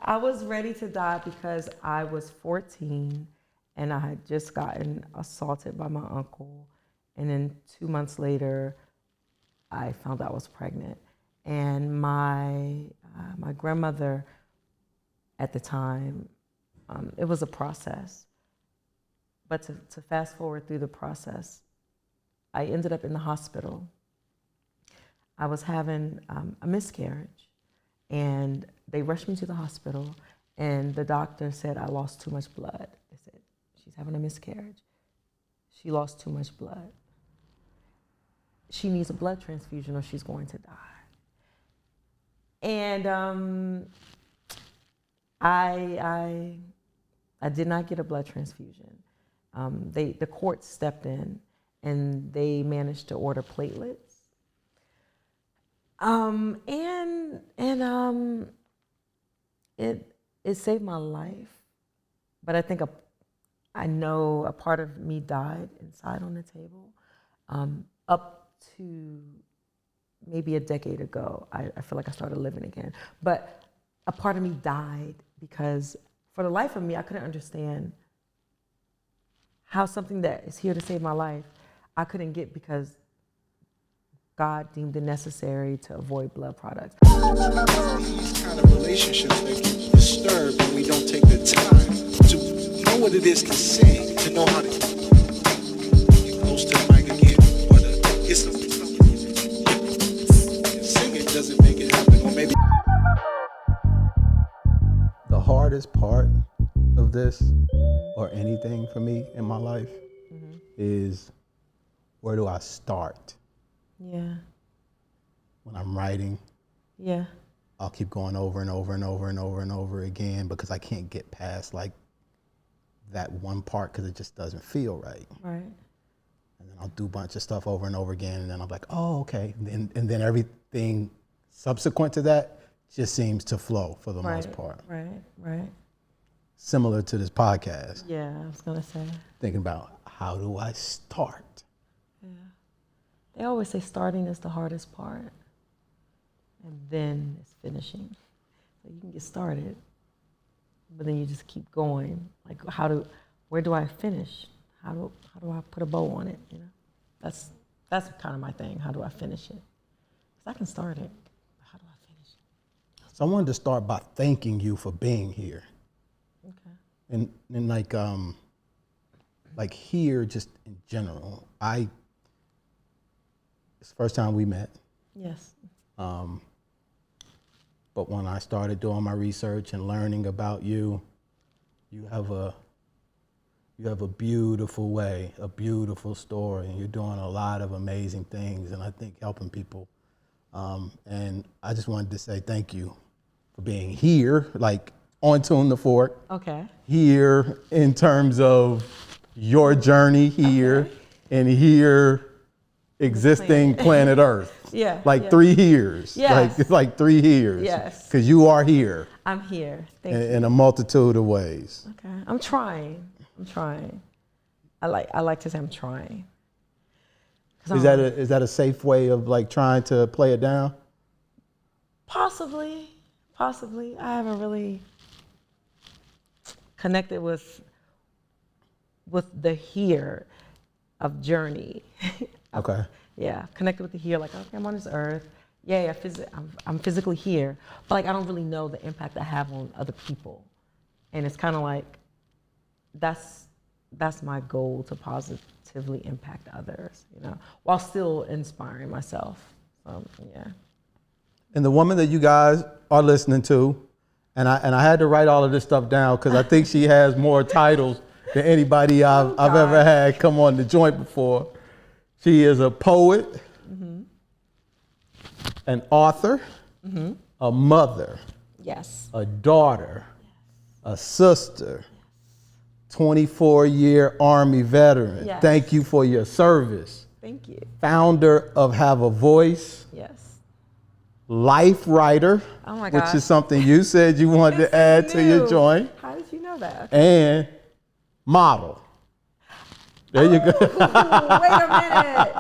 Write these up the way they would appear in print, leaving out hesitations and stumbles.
I was ready to die because I was 14 and I had just gotten assaulted by my uncle. And then 2 months later, I found out I was pregnant. And my grandmother at the time, it was a process. But to fast forward through the process, I ended up in the hospital. I was having a miscarriage, and they rushed me to the hospital, and the doctor said I lost too much blood. They said, she's having a miscarriage. She lost too much blood. She needs a blood transfusion or she's going to die. And I did not get a blood transfusion. The court stepped in and they managed to order platelets. It saved my life, but I think I know a part of me died inside on the table. Up to maybe a decade ago, I feel like I started living again. But a part of me died because for the life of me, I couldn't understand how something that is here to save my life, I couldn't get because God deemed it necessary to avoid blood products. These kind of relationships that get disturbed when we don't take the time to know what it is to sing, to know how to get close to the mic again, or to get some singing doesn't make it happen, or maybe. The hardest part of this, or anything for me in my life, is where do I start? Yeah. When I'm writing, yeah, I'll keep going over and over and over and over and over again because I can't get past like that one part because it just doesn't feel right. Right. And then I'll do a bunch of stuff over and over again, and then I'm like, oh, okay. And then everything subsequent to that just seems to flow for the most part. Right. Similar to this podcast. Yeah, I was gonna say. Thinking about how do I start? Yeah. They always say starting is the hardest part, and then it's finishing. So you can get started, but then you just keep going. Like, where do I finish? How do I put a bow on it? You know, that's kind of my thing. How do I finish it? Because I can start it, but how do I finish it? So I wanted to start by thanking you for being here. Okay. And like here, just in general, it's the first time we met. Yes. But when I started doing my research and learning about you, you have a beautiful way, a beautiful story, and you're doing a lot of amazing things, and I think helping people. And I just wanted to say thank you for being here, like on Tune the Fork. Okay. Here in terms of your journey here, okay. And here existing planet Earth. Yeah. Like 3 years. Yes. Like 3 years. Yes. Because you are here. I'm here. Thank you. In a multitude of ways. Okay. I'm trying. I like to say I'm trying. Is that a safe way of like trying to play it down? Possibly. I haven't really connected with the here of journey. Okay. Yeah, connected with the here, like, okay, I'm on this earth. Yeah, I'm physically here, but like I don't really know the impact I have on other people. And it's kind of like, that's my goal, to positively impact others, you know, while still inspiring myself. Yeah. And the woman that you guys are listening to, and I had to write all of this stuff down because I think she has more titles than anybody I've ever had come on the joint before. She is a poet, an author, a mother, yes, a daughter, a sister, 24-year Army veteran. Yes. Thank you for your service. Thank you. Founder of Have a Voice. Yes. Life writer, oh my gosh, which is something you said you wanted to add to your joint. How did you know that? And model. There you go. Wait a minute.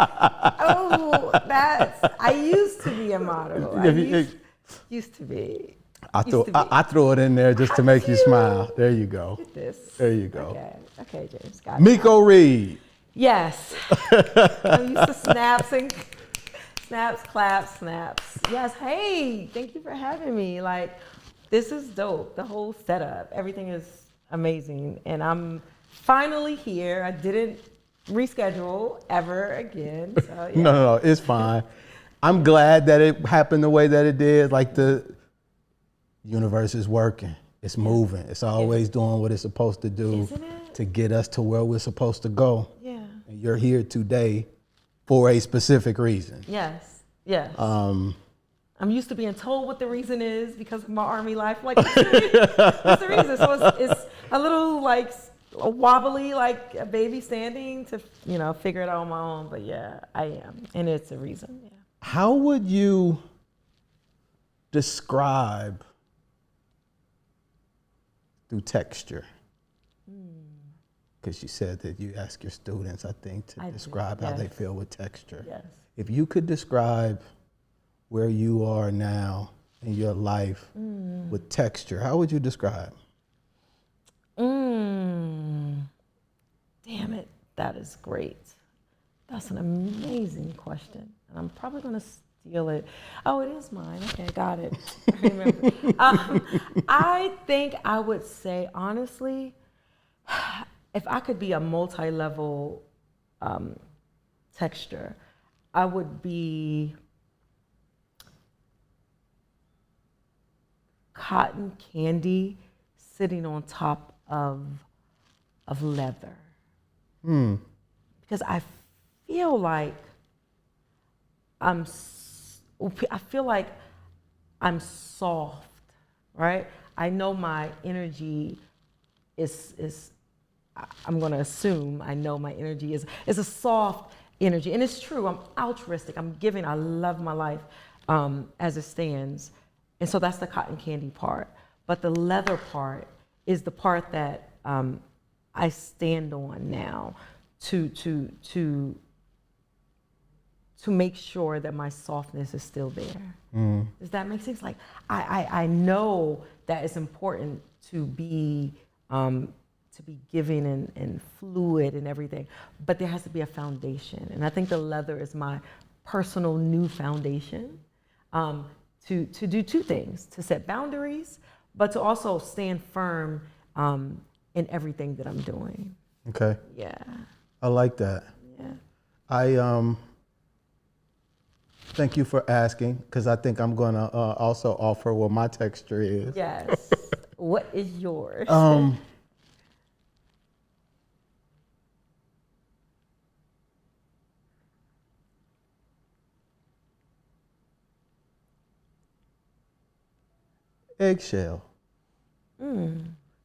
I used to be a model. Used to be. I threw it in there just to make you smile. There you go. Look at this. There you go. Okay, James, got it. Miko Reed. Yes. I'm used to snaps, claps, snaps. Yes, hey, thank you for having me. Like, this is dope. The whole setup, everything is amazing. And I'm finally here. I didn't reschedule ever again. So, yeah. No, it's fine. I'm glad that it happened the way that it did. Like, the universe is working. It's moving. It's always doing what it's supposed to do to get us to where we're supposed to go. Yeah. And you're here today for a specific reason. Yes. I'm used to being told what the reason is because of my Army life. Like, what's the reason? So it's a little like wobbly, like a baby standing to, figure it out on my own. But yeah, I am. And it's a reason. Yeah. How would you describe through texture? Because you said that you ask your students, I think, to describe how they feel with texture. Yes. If you could describe where you are now in your life with texture, how would you describe? Damn it, that is great. That's an amazing question. And I'm probably gonna steal it. Oh, it is mine. Okay, got it. I remember. I think I would say, honestly, if I could be a multi-level texture, I would be cotton candy sitting on top of leather. Because I feel like I'm soft, right? I know my energy is I'm gonna assume I know my energy is a soft energy, and it's true. I'm altruistic. I'm giving. I love my life as it stands, and so that's the cotton candy part. But the leather part is the part that I stand on now to make sure that my softness is still there. Does that make sense? Like I know that it's important to be giving and fluid and everything, but there has to be a foundation. And I think the leather is my personal new foundation to do two things: to set boundaries, but to also stand firm in everything that I'm doing. Okay. Yeah. I like that. Yeah. I thank you for asking, because I think I'm gonna also offer what my texture is. Yes. What is yours? Eggshell.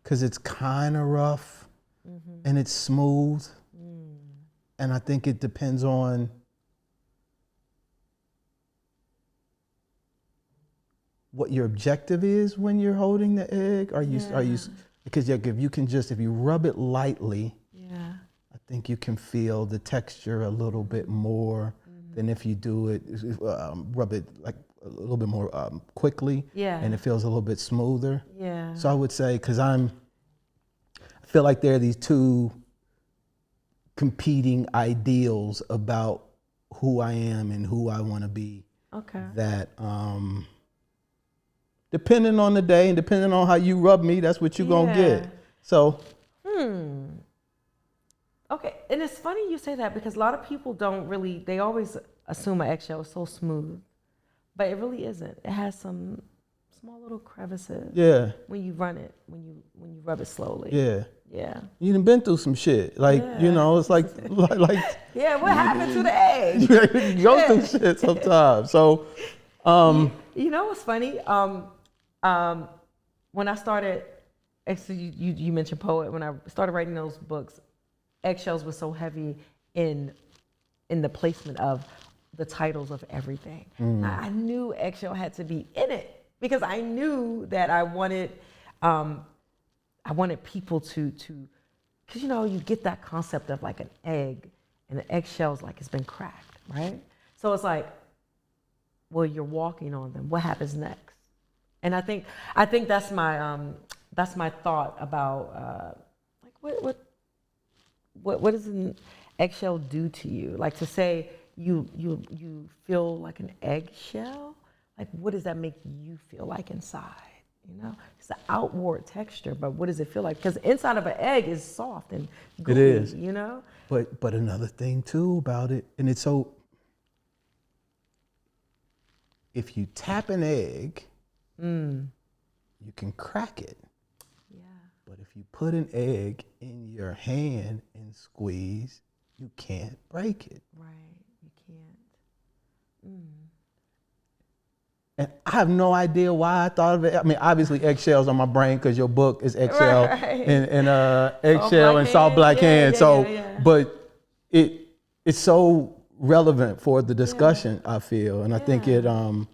Because it's kind of rough and it's smooth. And I think it depends on what your objective is when you're holding the egg. Are you because if you rub it lightly, I think you can feel the texture a little bit more than if you do it, rub it like a little bit more quickly, and it feels a little bit smoother. Yeah. So I would say, because I feel like there are these two competing ideals about who I am and who I want to be. Okay. That depending on the day and depending on how you rub me, that's what you're gonna get. So. Okay, and it's funny you say that, because a lot of people they always assume an eggshell is so smooth, but it really isn't. It has some small little crevices. Yeah. When you run it, when you rub it slowly. Yeah. Yeah. You done been through some shit. Like, it's like yeah, what happened to the egg? You go through shit sometimes. So you know what's funny? When I started, actually you mentioned poet, when I started writing those books, eggshells were so heavy in the placement of the titles of everything. I knew eggshell had to be in it, because I knew that I wanted people to, because you get that concept of like an egg, and the eggshell's like it's been cracked, right? So it's like, well, you're walking on them. What happens next? And I think that's my thought about like what does an eggshell do to you? Like to say you feel like an eggshell, like what does that make you feel like inside? You know, it's the outward texture, but what does it feel like? Because inside of an egg is soft and gooey, It is. you know? But another thing too about it, and it's so, if you tap an egg, you can crack it. Yeah. But if you put an egg in your hand and squeeze, you can't break it. Right. You can't. And I have no idea why I thought of it. I mean, obviously eggshells on my brain because your book is eggshell Right. and eggshell and soft black hand. So, but it's so relevant for the discussion, I feel. And I think it, I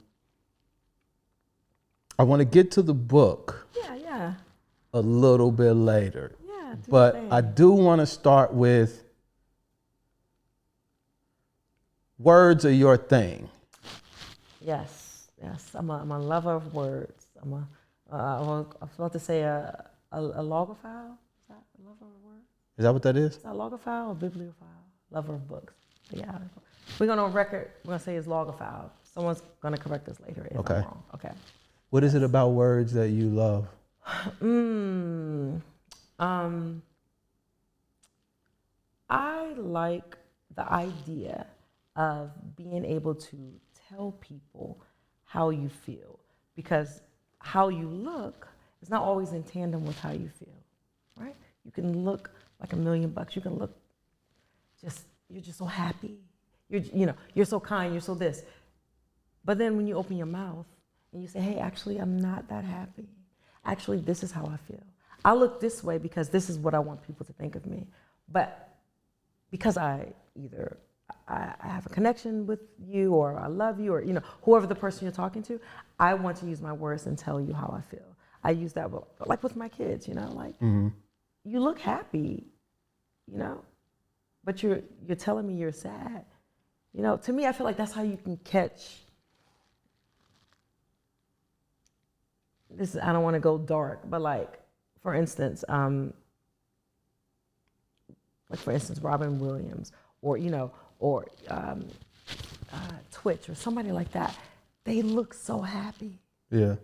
want to get to the book a little bit later. Yeah. But I do want to start with words are your thing. Yes. I'm a lover of words. I was about to say a logophile. Is that a lover of words? Is that what that is? Is that logophile or bibliophile? Lover of books. But yeah. We're going to on record, we're going to say it's logophile. Someone's going to correct us later if I'm wrong. Okay. What is it about words that you love? I like the idea of being able to tell people how you feel, because how you look is not always in tandem with how you feel, right? You can look like $1,000,000. You can look you're just so happy. You're so kind, you're so this. But then when you open your mouth and you say, hey, actually, I'm not that happy. Actually, this is how I feel. I look this way because this is what I want people to think of me. But because I have a connection with you, or I love you, or whoever the person you're talking to, I want to use my words and tell you how I feel. I use that like with my kids, you look happy, but you're telling me you're sad. To me, I feel like that's how you can catch this. I don't want to go dark, but like, for instance, Robin Williams, or Twitch, or somebody like that. They look so happy. Yeah.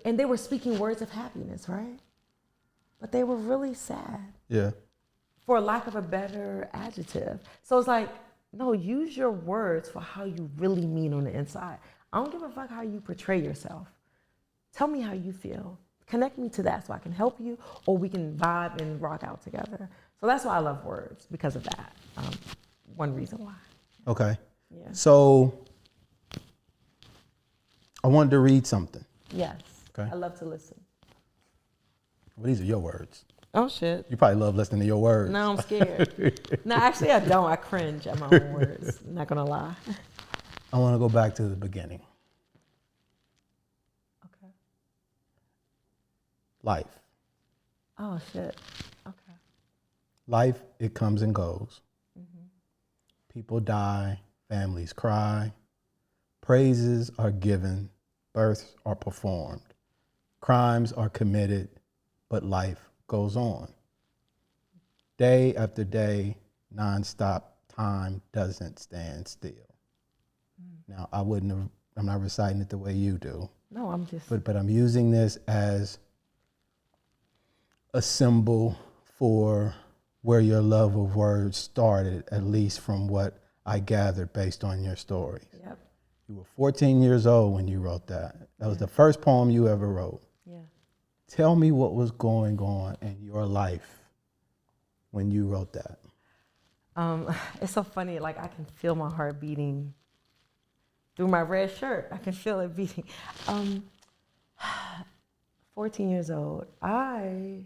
And they were speaking words of happiness, right? But they were really sad. Yeah. For lack of a better adjective. So it's like, no, use your words for how you really mean on the inside. I don't give a fuck how you portray yourself. Tell me how you feel. Connect me to that so I can help you, or we can vibe and rock out together. So that's why I love words, because of that. One reason why. Okay. Yeah. So I wanted to read something. Yes. Okay. I love to listen. Well, these are your words. Oh, shit. You probably love listening to your words. No, I'm scared. No, actually, I don't. I cringe at my own words. I'm not going to lie. I want to go back to the beginning. Okay. Life. Oh, shit. Okay. Life, it comes and goes. Mm-hmm. People die, families cry, praises are given, births are performed, crimes are committed, but life goes on. Day after day, nonstop, time doesn't stand still. Now, I'm not reciting it the way you do. No, I'm just. But I'm using this as a symbol for where your love of words started, at least from what I gathered based on your stories. Yep. You were 14 years old when you wrote that. That was the first poem you ever wrote. Yeah. Tell me what was going on in your life when you wrote that. It's so funny, like I can feel my heart beating through my red shirt. I can feel it beating. 14 years old. I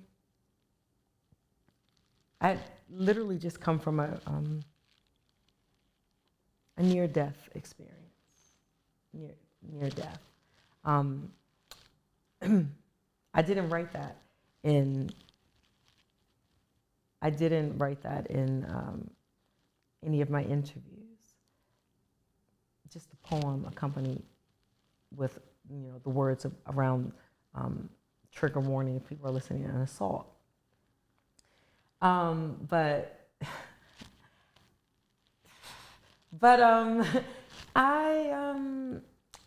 literally just come from a near-death experience. Near death. I didn't write that in any of my interviews. Just a poem accompanied with the words around trigger warning if people are listening to an assault. But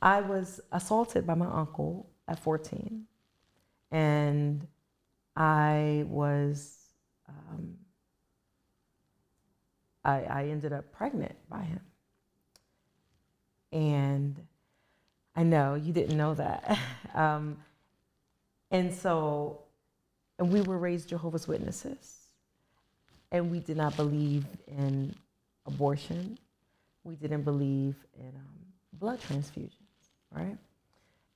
I was assaulted by my uncle at 14, and I ended up pregnant by him. And I know you didn't know that. And we were raised Jehovah's Witnesses, and we did not believe in abortion. We didn't believe in blood transfusions, right?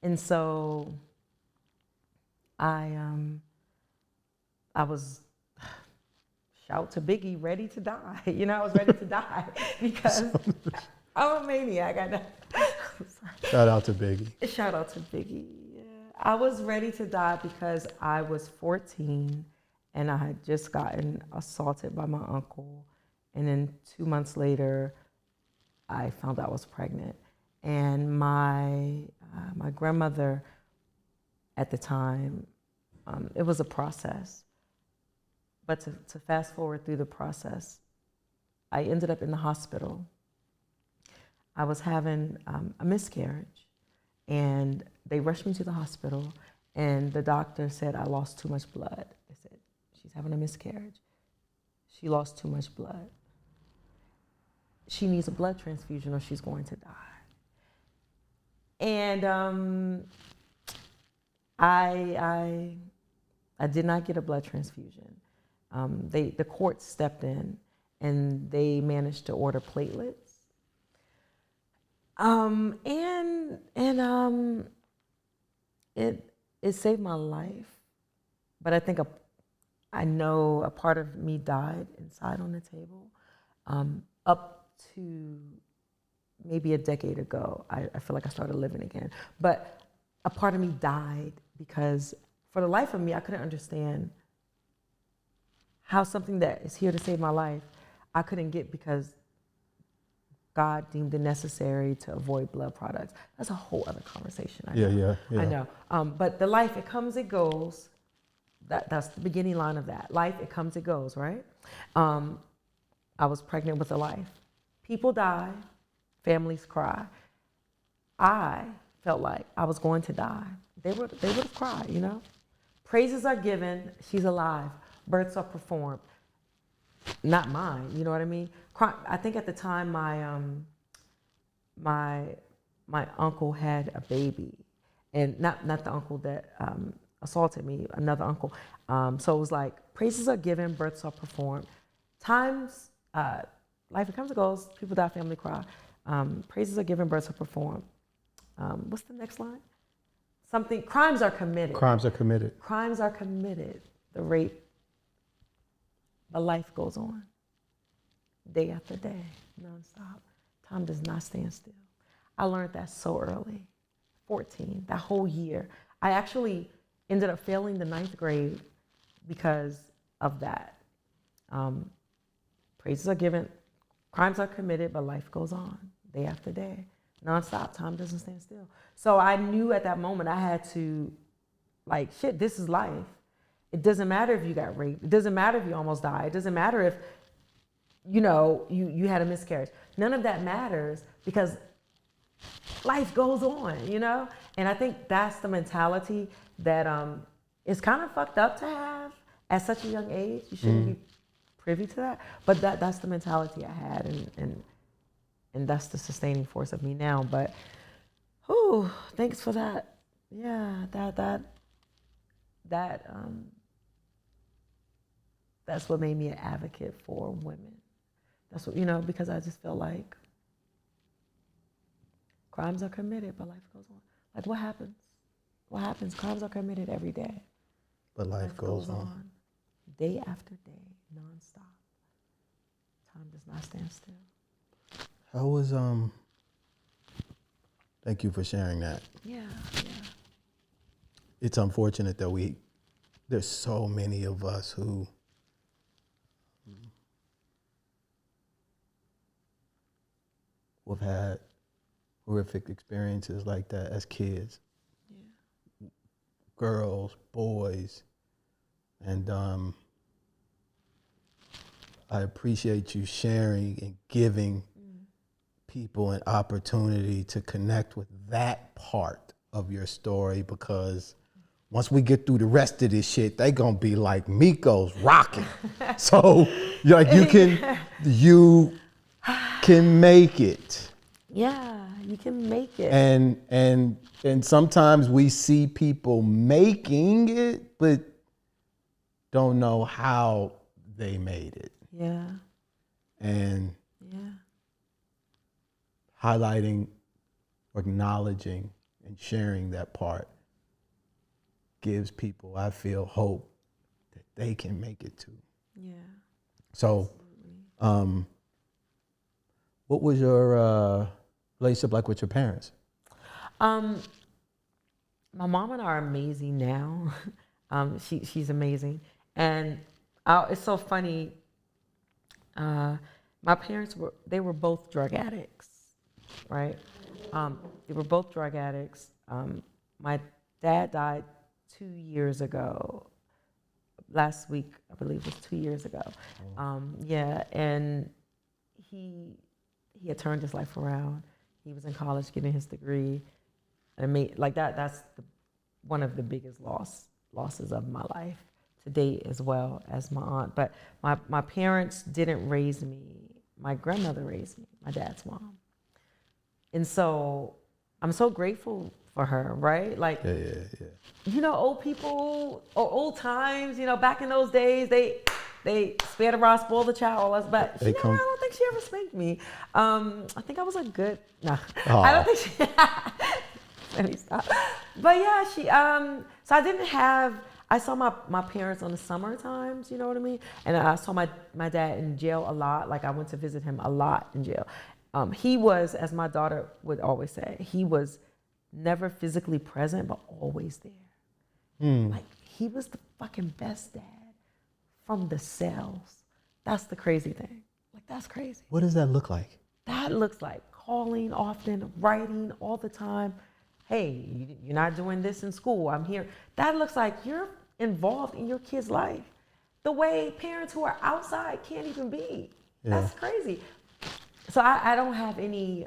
And so I was, shout to Biggie, ready to die. I was ready to die because I'm a maniac. I know. Shout out to Biggie. Shout out to Biggie. Yeah. I was ready to die because I was 14 and I had just gotten assaulted by my uncle. And then 2 months later, I found out I was pregnant. And my grandmother at the time, it was a process. But to fast forward through the process, I ended up in the hospital. I was having a miscarriage, and they rushed me to the hospital, and the doctor said I lost too much blood. They said, she's having a miscarriage. She lost too much blood. She needs a blood transfusion or she's going to die. And I did not get a blood transfusion. The court stepped in and they managed to order platelets. It saved my life, but I think I know a part of me died inside on the table. Up to maybe a decade ago, I feel like I started living again. But a part of me died because for the life of me, I couldn't understand how something that is here to save my life, I couldn't get because God deemed it necessary to avoid blood products. That's a whole other conversation. I know. I know. But the life, it comes, it goes. That's the beginning line of that. Life, it comes, it goes, right? I was pregnant with a life. People die, families cry. I felt like I was going to die. They would have cried, Praises are given, she's alive. Births are performed. Not mine, you know what I mean? I think at the time my uncle had a baby, and not the uncle that assaulted me, another uncle. So it was like praises are given, births are performed. Times, life it comes and goes, people die, family cry. Praises are given, births are performed. What's the next line? Something, crimes are committed. Crimes are committed. Crimes are committed. The rape. But life goes on. Day after day, nonstop. Time does not stand still. I learned that so early, 14, that whole year. I actually ended up failing the 9th grade because of that. Praises are given, crimes are committed, but life goes on, day after day, nonstop. Time doesn't stand still. So I knew at that moment I had to, shit, this is life. It doesn't matter if you got raped. It doesn't matter if you almost died. It doesn't matter if, you had a miscarriage. None of that matters because life goes on, And I think that's the mentality that is kind of fucked up to have at such a young age. You shouldn't be privy to that. But that's the mentality I had, and that's the sustaining force of me now. But, thanks for that. Yeah, that's what made me an advocate for women. That's what, because I just feel like crimes are committed, but life goes on. Like, what happens? What happens? Crimes are committed every day. But life goes on. Day after day, nonstop. Time does not stand still. How was, thank you for sharing that. Yeah. It's unfortunate that there's so many of us who have had horrific experiences like that as kids. girls, boys, and I appreciate you sharing and giving people an opportunity to connect with that part of your story, because once we get through the rest of this shit, they gonna be like, Miko's rocking. So like you can make it. Yeah, you can make it. And sometimes we see people making it, but don't know how they made it. Yeah. And Yeah. highlighting, acknowledging, and sharing that part gives people, I feel, hope that they can make it too. Yeah. So, what was your relationship like with your parents? My mom and I are amazing now. She's amazing, and it's so funny. My parents were both drug addicts, right? They were both drug addicts. My dad died 2 years ago. Last week, I believe, was 2 years ago. Yeah, and he had turned his life around. He was in college getting his degree. And like that. That's one of the biggest losses of my life to date, as well as my aunt. But my parents didn't raise me. My grandmother raised me, my dad's mom. And so I'm so grateful for her, right? Like, yeah. Old people or old times, back in those days, they spare the rod, spoil the child, all us. But I don't think she ever spanked me. I think I was a good, no. I don't think she, let me stop. But yeah, so I saw my parents on the summer times, you know what I mean? And I saw my dad in jail a lot. Like, I went to visit him a lot in jail. He was, as my daughter would always say, he was never physically present, but always there. Like, he was the fucking best dad from the cells. That's the crazy thing. Like, that's crazy. What does that look like? That looks like calling often, writing all the time. Hey, you're not doing this in school. I'm here. That looks like you're involved in your kid's life the way parents who are outside can't even be. Yeah. That's crazy. So I don't have any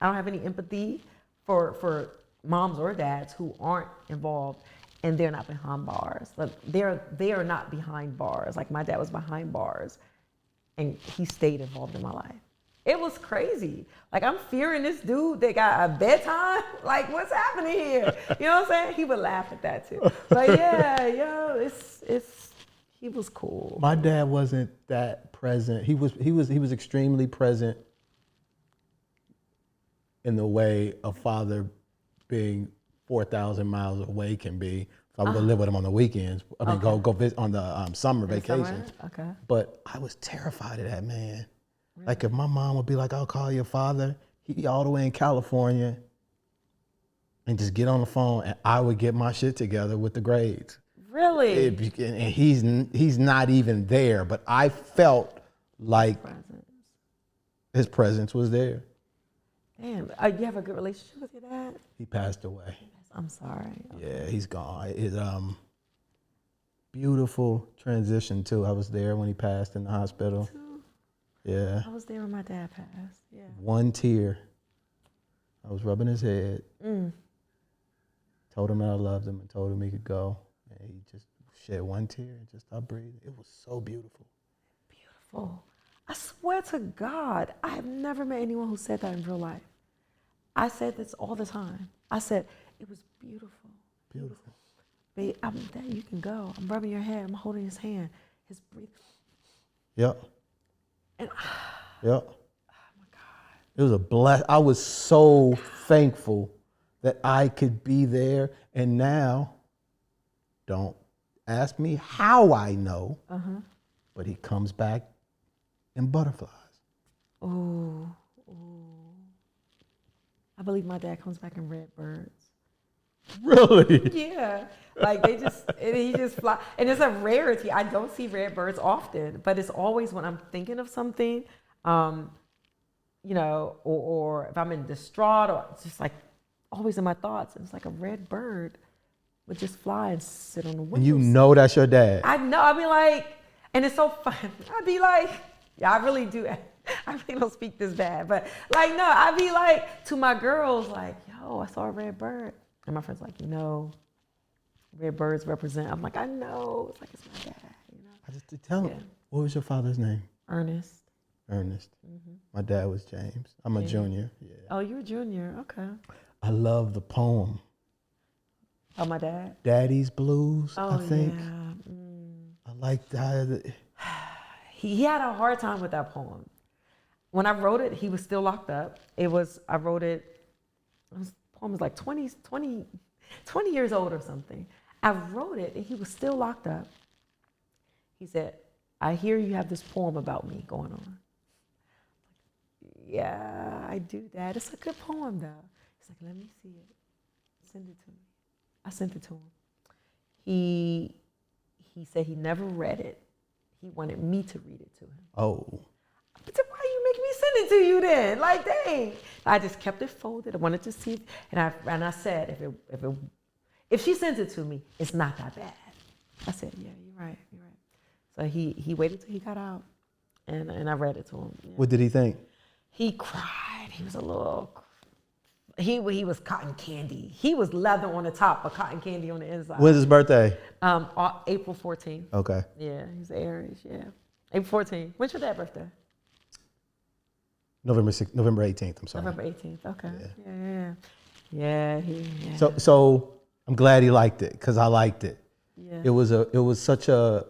empathy for moms or dads who aren't involved and they're not behind bars. Like, they are not behind bars. Like, my dad was behind bars and he stayed involved in my life. It was crazy. Like, I'm fearing this dude that got a bedtime. Like, what's happening here? You know what I'm saying? He would laugh at that too. But yeah, he was cool. My dad wasn't that present. He was extremely present in the way a father being 4,000 miles away can be. If I were to live with him on the weekends, go visit on the summer vacation. Okay. But I was terrified of that man. Really? Like, if my mom would be like, "I'll call your father," he'd be all the way in California, and just get on the phone, and I would get my shit together with the grades. Really? And he's not even there, but I felt like his presence was there. Damn, you have a good relationship with your dad? He passed away. I'm sorry. Okay. Yeah, he's gone. Beautiful transition too. I was there when he passed in the hospital. Yeah. I was there when my dad passed. Yeah. One tear. I was rubbing his head. Told him that I loved him and told him he could go. And he just shed one tear and just stopped breathing. It was so beautiful. Beautiful. I swear to God, I have never met anyone who said that in real life. I said this all the time. I said, it was beautiful. Beautiful. Babe, Dad, you can go. I'm rubbing your head. I'm holding his hand. His breathing. Yep. And yep. Oh my God. It was a bless. I was so thankful that I could be there. And now, don't ask me how I know, but he comes back in butterflies. Oh. I believe my dad comes back in red birds. Really? Yeah. Like, he just fly. And it's a rarity. I don't see red birds often, but it's always when I'm thinking of something, or if I'm in distraught, or it's just like always in my thoughts. It's like a red bird would just fly and sit on the window. And you know that's your dad. I know. I'd be like, and it's so fun. I'd be like, yeah, I really do. I really don't speak this bad, but like, no, I'd be like to my girls, like, yo, I saw a red bird. And my friend's like, red birds represent. I'm like, I know. It's like, it's my dad, I just to tell him. What was your father's name? Ernest. Ernest. My dad was James. I'm a junior. Yeah. Oh, you're a junior. Okay. I love the poem. Oh, my dad? Daddy's Blues, Oh, I think. yeah. I like that. He had a hard time with that poem. When I wrote it, he was still locked up. The poem was like 20 years old or something. I wrote it and he was still locked up. He said, I hear you have this poem about me going on. Yeah, I do, Dad. It's a good poem though. He's like, let me see it. Send it to me. I sent it to him. He said he never read it. He wanted me to read it to him. Oh. But then why you make me send it to you then? Like, dang. I just kept it folded. I wanted to see it. And I said, if she sends it to me, it's not that bad. I said, yeah, you're right. So he waited till he got out, and I read it to him. Yeah. What did he think? He cried. He was a little. He was cotton candy. He was leather on the top, but cotton candy on the inside. When's his birthday? April 14th. Okay. Yeah, he's Aries. Yeah, April 14th. When's your dad's birthday? November 18th. I'm sorry. November 18th. Okay. Yeah. Yeah. So I'm glad he liked it because I liked it. Yeah. It was such a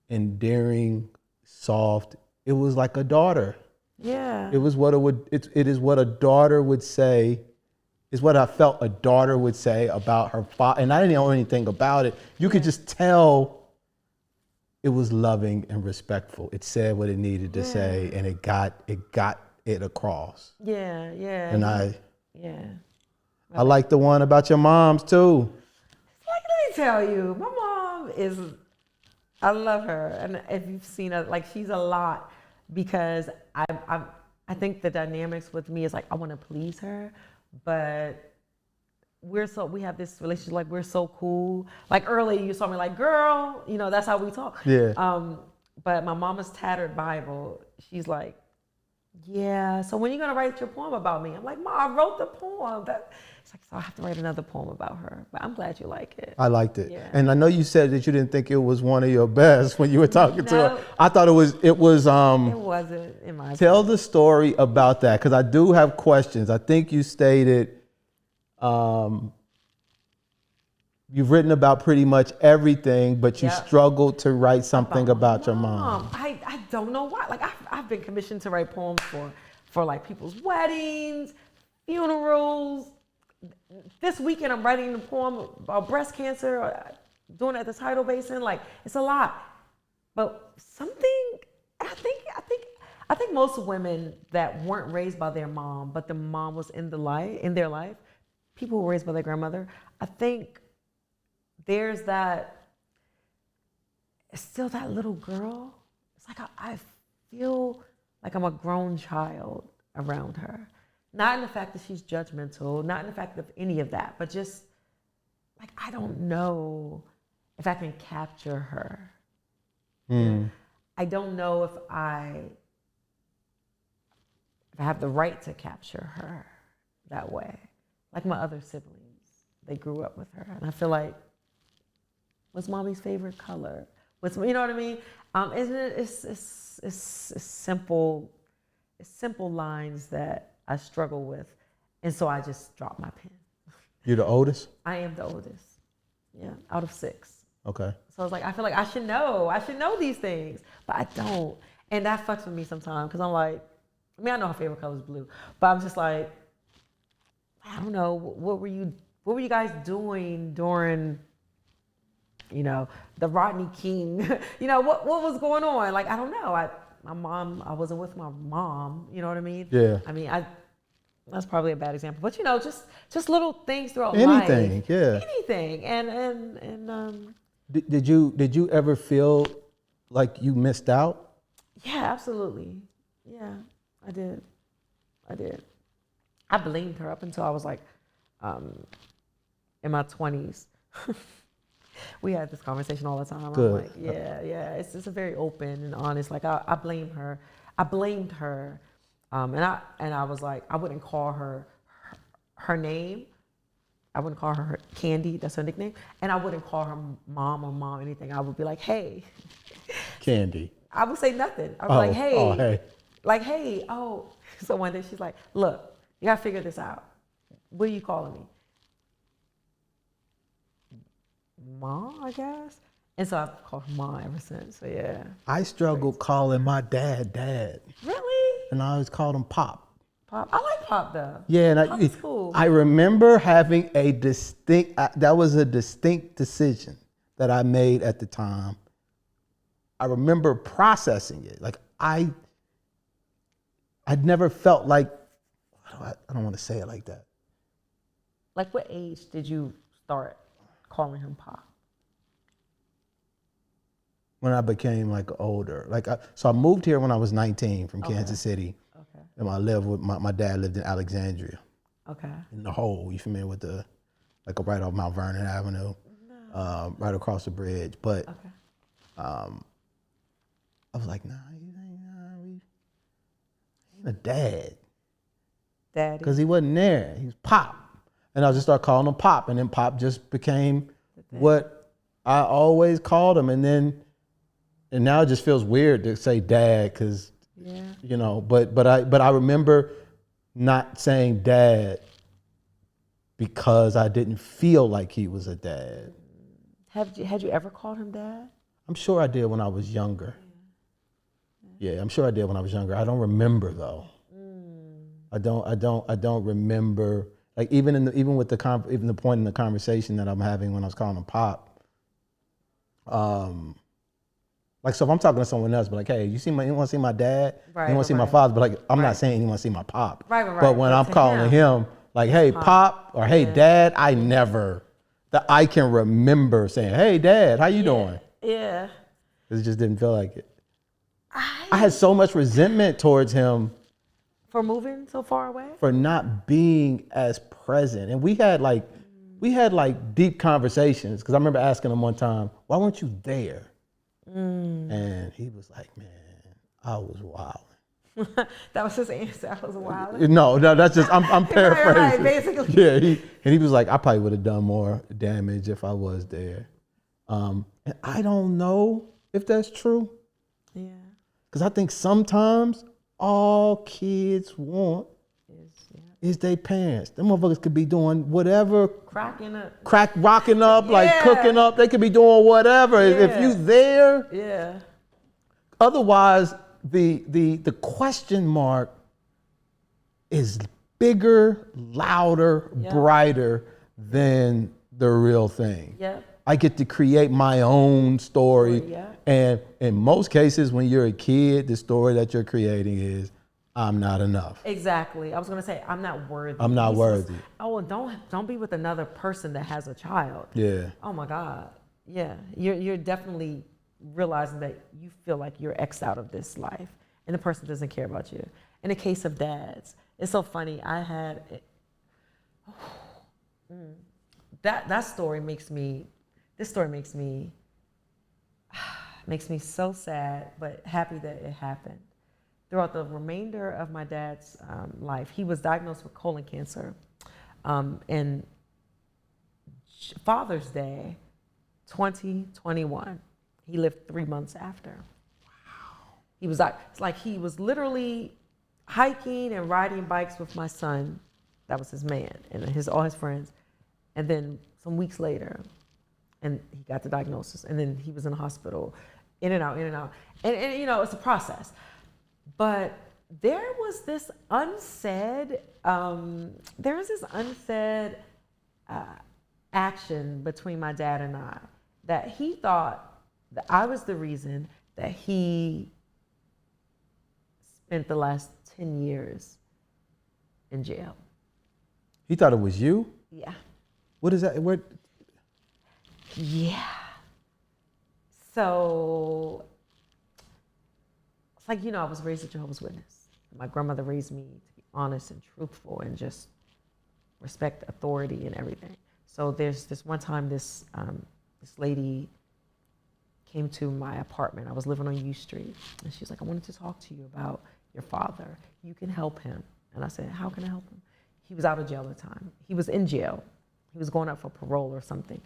endearing, soft. It was like a daughter. Yeah. It was what it is what a daughter would say. Is what I felt a daughter would say about her father, and I didn't know anything about it. You could just tell it was loving and respectful. It said what it needed to say, and it got it across. Yeah. And I like the one about your mom's too. Like, let me tell you, my mom is, I love her. And if you've seen her, like, she's a lot because I think the dynamics with me is like, I want to please her, but we have this relationship, like, we're so cool. Like, early you saw me like, girl, that's how we talk. Yeah. But my mama's tattered Bible, she's like, yeah, so when are you going to write your poem about me? I'm like, Mom, I wrote the poem. It's like, so I have to write another poem about her. But I'm glad you like it. I liked it. Yeah. And I know you said that you didn't think it was one of your best when you were talking to her. I thought it was. It wasn't, in my opinion. Tell the story about that, because I do have questions. I think you stated you've written about pretty much everything, but you struggled to write something about your mom. I don't know why. Like, I've been commissioned to write poems for like people's weddings, funerals. This weekend I'm writing a poem about breast cancer, doing it at the tidal basin. Like, it's a lot. But something, I think most women that weren't raised by their mom, but the mom was in their life, people who were raised by their grandmother, I think there's that, it's still that little girl. It's like I feel like I'm a grown child around her. Not in the fact that she's judgmental, not in the fact of any of that, but just like, I don't know if I can capture her. I don't know if I have the right to capture her that way. Like my other siblings, they grew up with her. And I feel like, what's mommy's favorite color? You know what I mean? Isn't it? It's simple lines that I struggle with, and so I just drop my pen. You're the oldest? I am the oldest. Yeah, out of 6. Okay. So I was like, I feel like I should know these things, but I don't, and that fucks with me sometimes because I'm like, I know her favorite color is blue, but I'm just like, I don't know, what were you guys doing during, the Rodney King, what was going on? Like, I don't know. I wasn't with my mom, you know what I mean? Yeah. I mean, that's probably a bad example, but just little things throughout life. Anything, yeah. Anything, and Did you ever feel like you missed out? Yeah, absolutely. Yeah, I did. I blamed her up until I was like, in my 20s. We had this conversation all the time. Good. I'm like, yeah. It's just a very open and honest. Like I blame her. I blamed her, and I was like, I wouldn't call her name. I wouldn't call her Candy. That's her nickname. And I wouldn't call her mom or mom anything. I would be like, hey. Candy. I would say nothing. I would be like, hey. Oh, hey. Like, hey. Oh. So one day she's like, look, you gotta figure this out. What are you calling me? Mom, I guess. And so I've called her Mom ever since. So yeah. I struggled calling my dad Dad. Really? And I always called him Pop. Pop. I like Pop though. Yeah, and Pop is cool. I remember having a distinct, that was a distinct decision that I made at the time. I remember processing it. Like I'd never felt like, I don't want to say it like that. Like what age did you start calling him Pop? When I became like older. So I moved here when I was 19 from Okay. Kansas City. Okay. And I lived with, my dad lived in Alexandria. Okay. In the hole, you familiar with right off Mount Vernon Avenue, right across the bridge. But Okay. I was like, nah, he ain't a dad. Daddy. Because he wasn't there. He was Pop. And I just started calling him Pop. And then Pop just became what I always called him. And now it just feels weird to say dad because, you know, but I remember not saying dad because I didn't feel like he was a dad. Had you ever called him Dad? I'm sure I did when I was younger. Yeah, I'm sure I did when I was younger. I don't remember though. I don't remember. Like even the point in the conversation that I'm having when I was calling him Pop. Like so if I'm talking to someone else, but like, hey, you want to see my dad? Right, you want to see my right. father? But like, I'm Right. not saying you want to see my Pop. Right. But when I'm to calling him, like, hey, Pop, or hey, Dad, I never, that I can remember saying, hey, Dad, how you doing? Yeah. It just didn't feel like it. I had so much resentment towards him For moving so far away? for not being as present. And we had like deep conversations because I remember asking him one time, why weren't you there? And he was like, man, I was wild. That was his answer. I was wild. No, that's just, I'm paraphrasing. Right, basically. Yeah, he was like, I probably would have done more damage if I was there. And I don't know if that's true. Yeah. Because I think sometimes all kids want is their parents. Them motherfuckers could be doing whatever, Cracking up. rocking up, like Yeah. cooking up. They could be doing whatever. If Yeah. you there, Yeah. otherwise the question mark is bigger, louder, Yeah. brighter than the real thing. Yep. I get to create my own story. Yeah. And in most cases, when you're a kid, the story that you're creating is, I'm not enough. Exactly. I was gonna say I'm not worthy. I'm not worthy. Oh, don't be with another person that has a child. Yeah. Oh my God. Yeah. You're definitely realizing that you feel like you're X'd out of this life and the person doesn't care about you. In the case of dads, it's so funny. I had that story makes me so sad, but happy that it happened. Throughout the remainder of my dad's life, he was diagnosed with colon cancer. And Father's Day, 2021, he lived 3 months after. Wow. He was like he was literally hiking and riding bikes with my son. That was his man and all his friends. And then some weeks later, and he got the diagnosis. And then he was in the hospital, in and out. And you know, it's a process. But there was this unsaid action between my dad and I that he thought that I was the reason that he spent the last 10 years in jail. He thought it was you? Yeah. What is that? What? Yeah. So it's like, you know, I was raised a Jehovah's Witness. My grandmother raised me to be honest and truthful and just respect authority and everything. So there's this one time this lady came to my apartment. I was living on U Street, and she's like, I wanted to talk to you about your father. You can help him. And I said, how can I help him? He was out of jail at the time. He was in jail. He was going up for parole or something.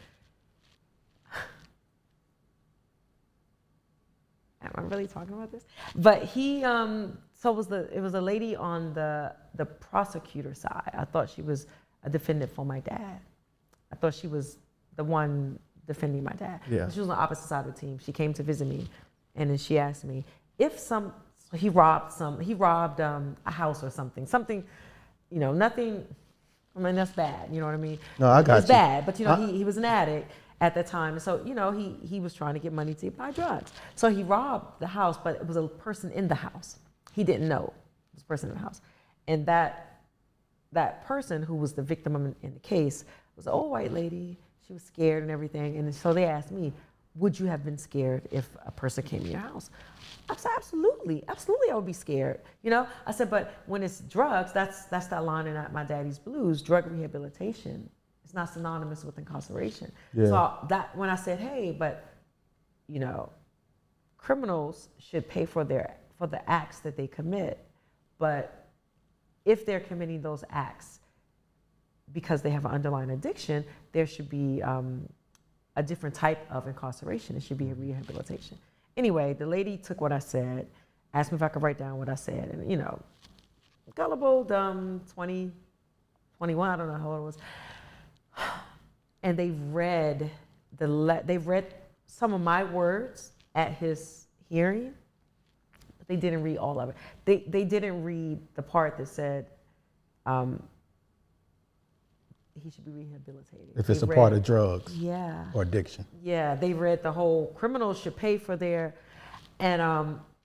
Am I really talking about this? But he, so it was a lady on the prosecutor side. I thought she was a defendant for my dad. I thought she was the one defending my dad. Yeah. She was on the opposite side of the team. She came to visit me, and then she asked me if he robbed a house or something, you know, nothing. I mean, that's bad. You know what I mean? No, I got It was you. bad, but you know, he was an addict at the time. So, you know, he was trying to get money to buy drugs. So he robbed the house, but it was a person in the house. He didn't know it was a person in the house. And that person who was the victim in the case was an old white lady. She was scared and everything. And so they asked me, would you have been scared if a person came to your house? I said, absolutely I would be scared. You know, I said, but when it's drugs, that's that line in My Daddy's Blues, drug rehabilitation. It's not synonymous with incarceration. Yeah. So that when I said, hey, but you know, criminals should pay for the acts that they commit, but if they're committing those acts because they have an underlying addiction, there should be a different type of incarceration. It should be a rehabilitation. Anyway, the lady took what I said, asked me if I could write down what I said, and you know, gullible, dumb, 20, 21, I don't know how old it was. And they read some of my words at his hearing, but they didn't read all of it. They didn't read the part that said he should be rehabilitated. If it's a part of drugs Yeah. or addiction. Yeah, they read the whole criminals should pay for their, and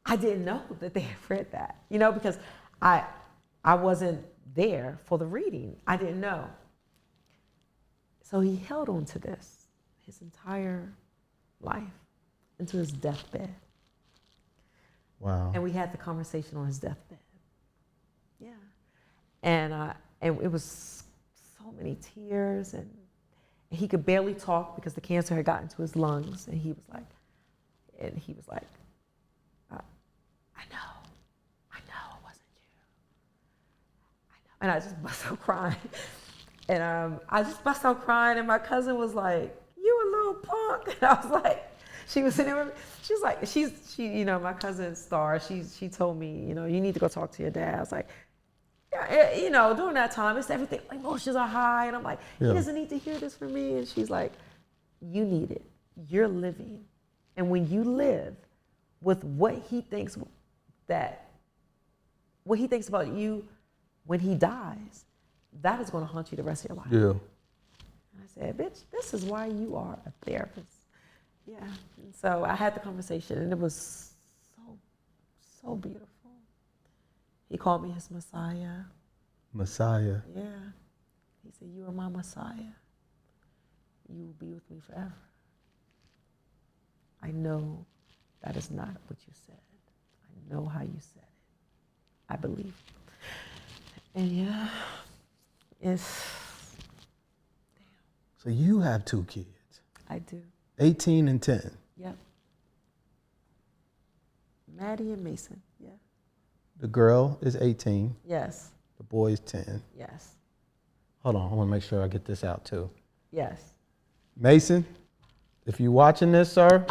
I didn't know that they had read that, you know, because I wasn't there for the reading. I didn't know. So he held on to this his entire life until his deathbed. Wow. And we had the conversation on his deathbed. Yeah. And it was so many tears, and he could barely talk because the cancer had gotten to his lungs, and he was like, I know it wasn't you. I know. And I just bust out crying. And I just bust out crying, and my cousin was like, you a little punk. And I was like, she was sitting there with me. She was like, she, you know, my cousin Star, she told me, you know, you need to go talk to your dad. I was like, yeah, you know, during that time, it's everything, emotions are high. And I'm like, he doesn't need to hear this from me. And she's like, you need it. You're living. And when you live with what he thinks about you when he dies, that is going to haunt you the rest of your life. Yeah. And I said, bitch, this is why you are a therapist. Yeah. And so I had the conversation, and it was so beautiful. He called me his Messiah. Messiah. Yeah. He said, you are my Messiah. You will be with me forever. I know that is not what you said. I know how you said it. I believe. And yeah, it's, So you have 2 kids. I do. 18 and 10. Yep. Maddie and Mason. Yeah. The girl is 18. Yes. The boy is 10. Yes. Hold on, I want to make sure I get this out too. Yes. Mason, if you're watching this, sir,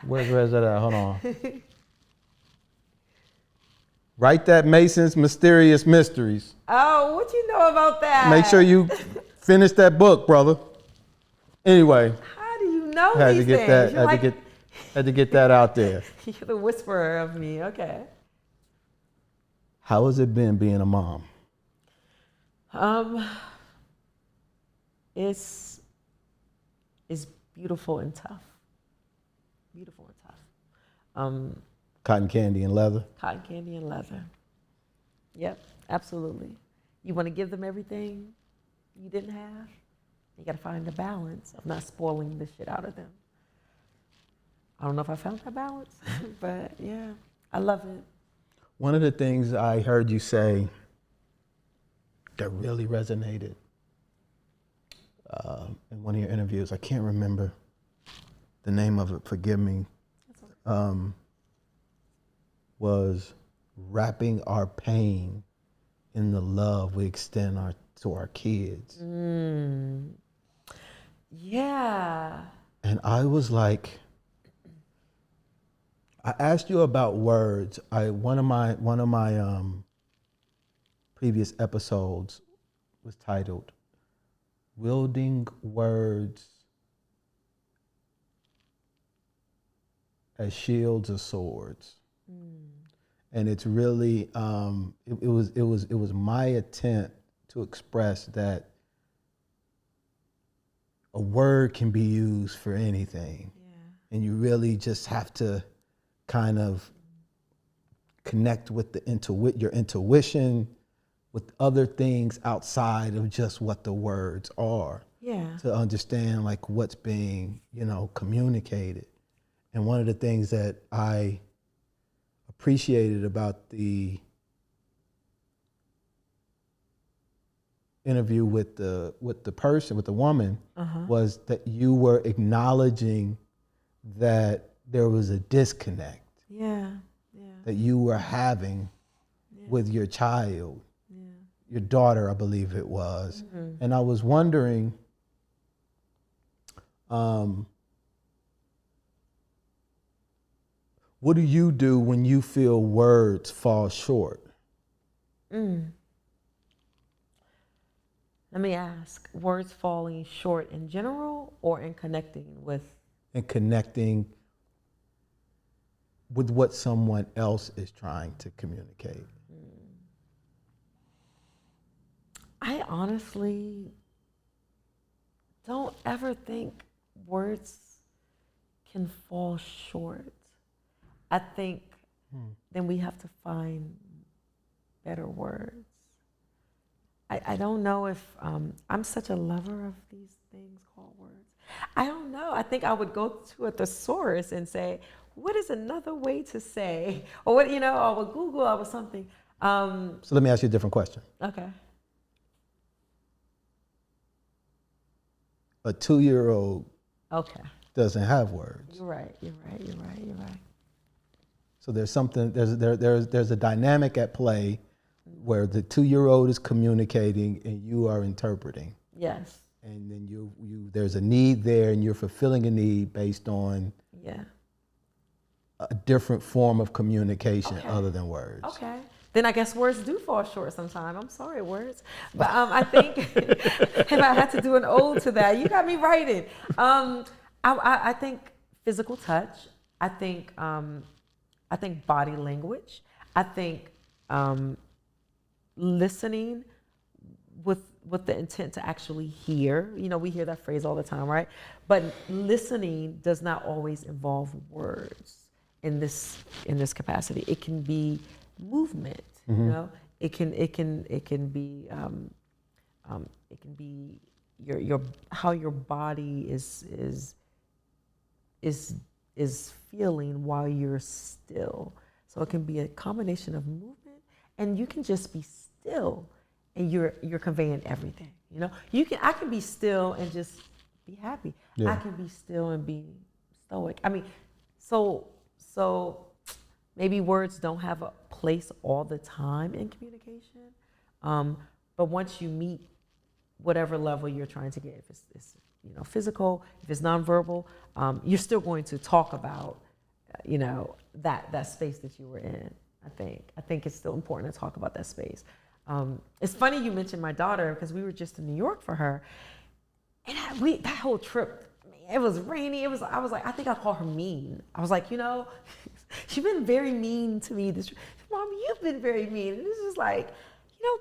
where's that at? Hold on. Write that Mason's Mysterious Mysteries. Oh, what you know about that? Make sure you finish that book, brother. Anyway, How do you know had these to get things? that. You're Had to get that out there. You're the whisperer of me. Okay. How has it been being a mom? It's beautiful and tough. Beautiful and tough. Cotton candy and leather. Cotton candy and leather. Yep, absolutely. You want to give them everything you didn't have. You got to find the balance of not spoiling the shit out of them. I don't know if I found that balance, but yeah, I love it. One of the things I heard you say that really resonated in one of your interviews. I can't remember the name of it. Forgive me. Was wrapping our pain in the love we extend to our kids. Yeah. And I was like, I asked you about words. One of my previous episodes was titled "Wielding Words as Shields or Swords," and it's really it was my attempt to express that a word can be used for anything, and you really just have to kind of connect with your intuition, with other things outside of just what the words are, to understand like what's being, communicated. And one of the things that I appreciated about the interview with the woman, was that you were acknowledging that there was a disconnect that you were having with your child, your daughter, I believe it was. And I was wondering, what do you do when you feel words fall short? Let me ask, words falling short in general or in connecting with? And connecting with what someone else is trying to communicate. I honestly don't ever think words can fall short. I think then we have to find better words. I don't know if I'm such a lover of these things called words. I don't know. I think I would go to a thesaurus and say, what is another way to say? Or what, I would Google, I would something. So let me ask you a different question. Okay. A 2-year-old doesn't have words. You're right. So there's a dynamic at play where the 2-year-old is communicating and you are interpreting. Yes. And then there's a need there, and you're fulfilling a need based on a different form of communication other than words. Okay. Then I guess words do fall short sometimes. I'm sorry, words. But I think if I had to do an ode to that, you got me writing. I think physical touch. I think body language. I think listening with the intent to actually hear. We hear that phrase all the time, right? But listening does not always involve words in this capacity. It can be movement. It can be your how your body is feeling while you're still. So it can be a combination of movement, and you can just be still, and you're conveying everything. I can be still and just be happy. Yeah. I can be still and be stoic. I mean, so maybe words don't have a place all the time in communication, but once you meet whatever level you're trying to get, if it's physical, if it's nonverbal, you're still going to talk about that space that you were in. I think it's still important to talk about that space. It's funny you mentioned my daughter, because we were just in New York for her, and that whole trip, it was rainy. I was like, I think I called her mean. I was like, she's been very mean to me. Mom, you've been very mean. And this is like,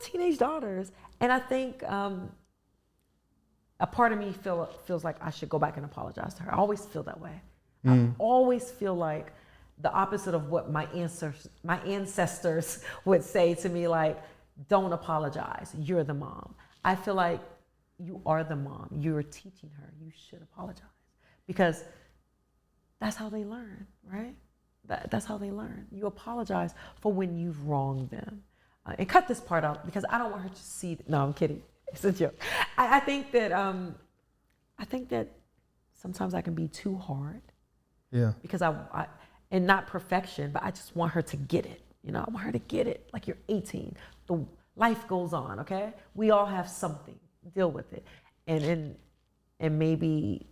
teenage daughters. And I think a part of me feels like I should go back and apologize to her. I always feel that way. I always feel like the opposite of what my ancestors would say to me, like, don't apologize. You're the mom. I feel like you are the mom. You're teaching her. You should apologize, because that's how they learn, right? That's how they learn. You apologize for when you've wronged them. And cut this part out, because I don't want her to see. No, I'm kidding. It's a joke. I think that I think that sometimes I can be too hard Yeah. because and not perfection, but I just want her to get it. You know, I want her to get it. Like, you're 18. Life goes on, okay? We all have something. Deal with it. And maybe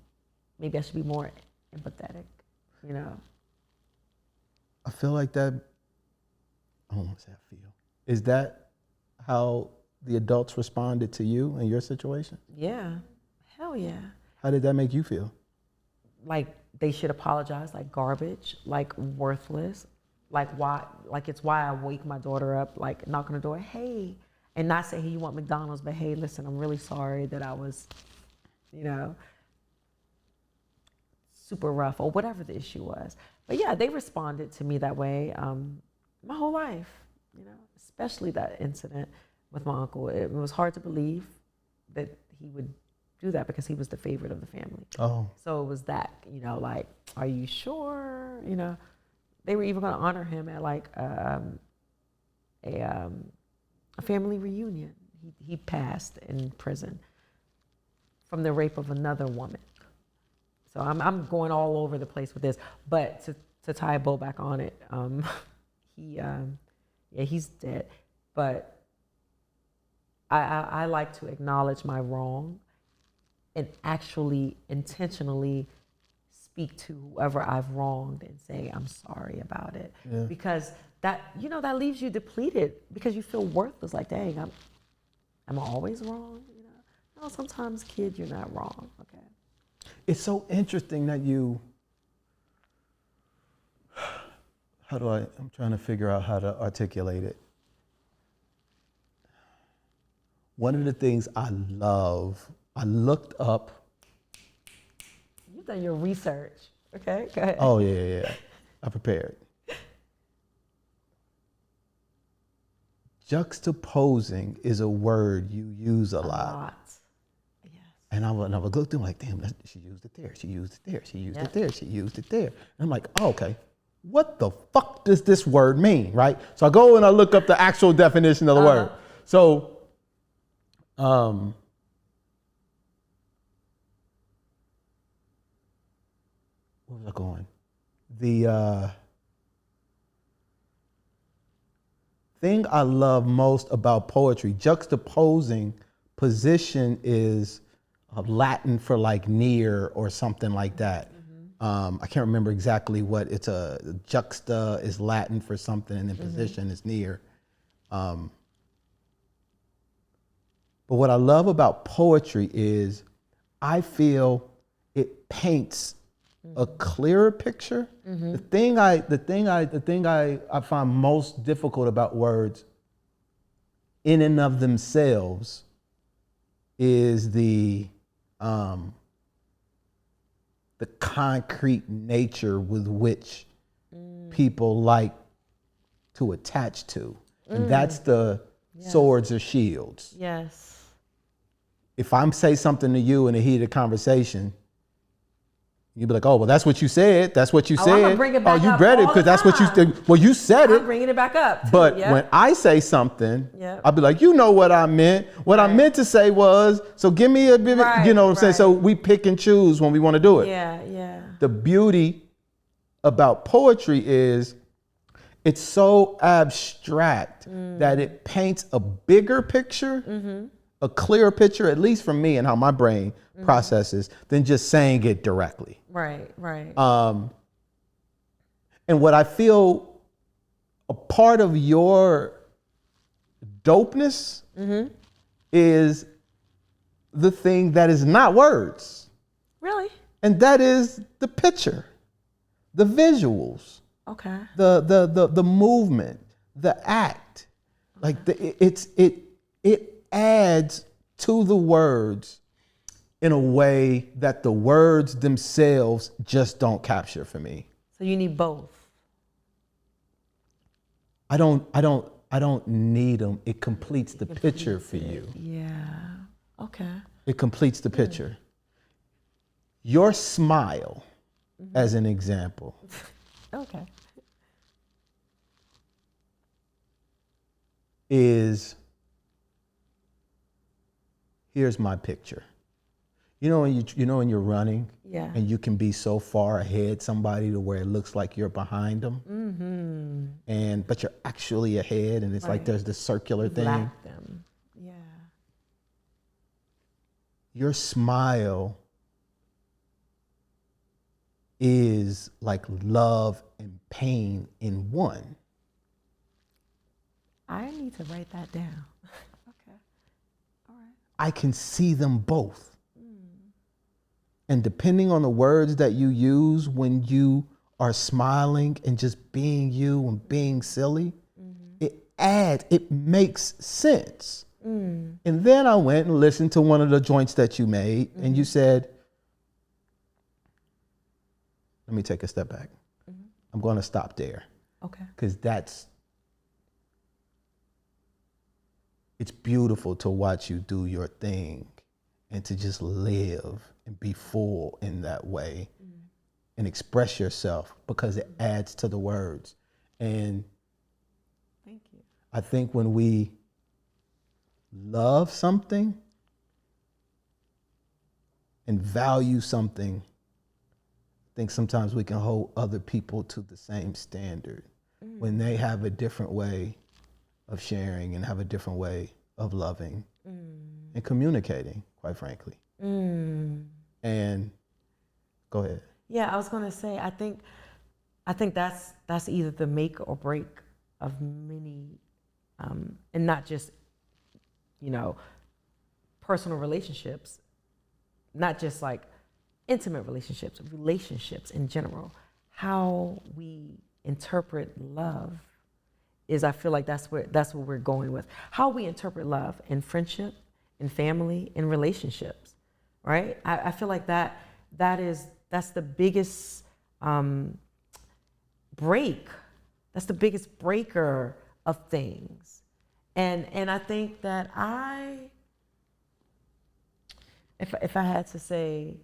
I should be more empathetic, you know? I feel like that, I don't want to say I feel. Is that how the adults responded to you in your situation? Yeah. Hell yeah. How did that make you feel? Like, they should apologize, like garbage, like worthless, like why, like it's why I wake my daughter up, like knock on the door, hey, and not say, hey, you want McDonald's, but hey, listen, I'm really sorry that I was, you know, super rough or whatever the issue was. But yeah, they responded to me that way my whole life, you know, especially that incident with my uncle. It was hard to believe that he would do that because he was the favorite of the family. Oh. So it was that, you know, like, are you sure? You know, they were even going to honor him at like a family reunion. He passed in prison from the rape of another woman. So I'm going all over the place with this, but to tie a bow back on it, he's dead. But I like to acknowledge my wrong and actually intentionally speak to whoever I've wronged and say I'm sorry about it. Yeah. Because that, you know, that leaves you depleted because you feel worthless. Like, dang, am I always wrong? You know, no, sometimes, kid, you're not wrong. Okay. It's so interesting that I'm trying to figure out how to articulate it. One of the things I looked up. You've done your research. Okay, go ahead. Oh, yeah. I prepared. Juxtaposing is a word you use a lot. Yes. And I would look through like, damn, she used it there, she used it there, she used it there, she used it there. And I'm like, oh, okay, what the fuck does this word mean, right? So I go and I look up the actual definition of the word. So, where was I going? The thing I love most about poetry, juxtaposing position is Latin for like near or something like that. I can't remember exactly what it's juxta is Latin for something and then position is near. But what I love about poetry is I feel it paints a clearer picture. The thing I find most difficult about words in and of themselves is the concrete nature with which people like to attach to. And that's the swords or shields. Yes. If I'm say something to you in a heated conversation, you'd be like, oh, well, that's what you said. That's what you said. I'm gonna bring it back you up read it all because the that's what you time. said. Well, you said I'm it. bringing it back up. Too. But Yep. when I say something, Yep. I'll be like, you know what I meant. What I meant to say was, so give me a bit, you know what I'm saying? So we pick and choose when we want to do it. Yeah. The beauty about poetry is it's so abstract that it paints a bigger picture, a clearer picture, at least for me and how my brain processes, than just saying it directly. Right. And what I feel a part of your dopeness is the thing that is not words. Really? And that is the picture, the visuals, Okay. the movement, the act. Like it adds to the words in a way that the words themselves just don't capture for me. So you need both. I don't need them. It completes the picture for you. Yeah. Okay. It completes the picture. Your smile, as an example, Okay. is, here's my picture. when you're running, Yeah. and you can be so far ahead somebody to where it looks like you're behind them, but you're actually ahead, and it's like Right. there's this circular You've thing. lapped them. Yeah. Your smile is like love and pain in one. I need to write that down. Okay. All right. I can see them both. And depending on the words that you use when you are smiling and just being you and being silly, it makes sense. And then I went and listened to one of the joints that you made, and you said, let me take a step back. I'm going to stop there. Okay. Because it's beautiful to watch you do your thing and to just live and be full in that way and express yourself, because it adds to the words. And Thank you. I think when we love something and value something, I think sometimes we can hold other people to the same standard when they have a different way of sharing and have a different way of loving and communicating, quite frankly. And go ahead. Yeah, I was gonna say, I think that's either the make or break of many, and not just, personal relationships, not just like intimate relationships in general. How we interpret love is, I feel like that's what we're going with. How we interpret love in friendship, in family, in relationships, right? I feel like that's the biggest break. That's the biggest breaker of things. And I think that if I had to say,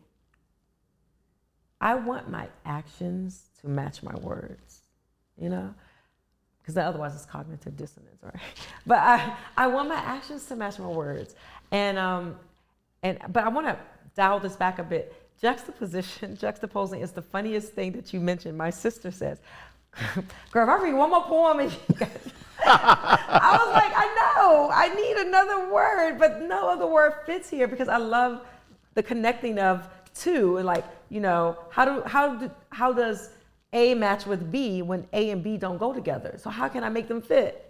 I want my actions to match my words, because otherwise it's cognitive dissonance, right? But I want my actions to match my words, but I want to dial this back a bit. Juxtaposing is the funniest thing that you mentioned. My sister says, "Girl, if I read one more poem," and I was like, I know, I need another word, but no other word fits here, because I love the connecting of two, and like, how does A match with B when A and B don't go together? So how can I make them fit?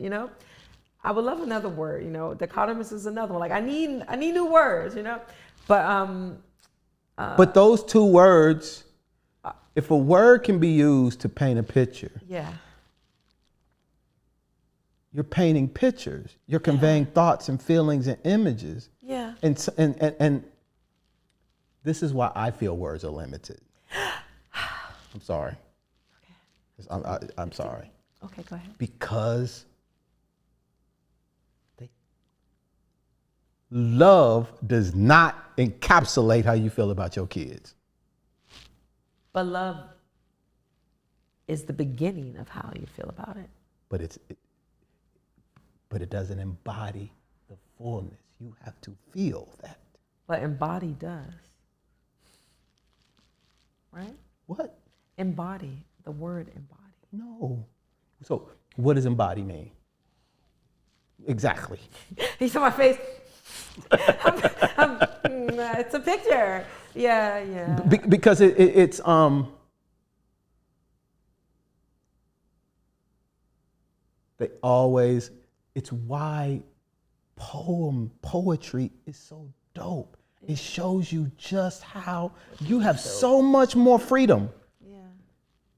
I would love another word. Dichotomous is another one. Like I need new words. But those two words, if a word can be used to paint a picture, yeah, you're painting pictures. You're conveying thoughts and feelings and images. yeah. And this is why I feel words are limited. I'm sorry. Okay. I'm sorry. Okay, go ahead. Because love does not encapsulate how you feel about your kids. But love is the beginning of how you feel about it. But it doesn't embody the fullness. You have to feel that. But embody does. Right? What? Embody, the word embody. No. So what does embody mean? Exactly. He saw my face. It's a picture. Yeah. Because it's they always, it's why poetry is so dope. It shows you just how you have so much more freedom. Yeah.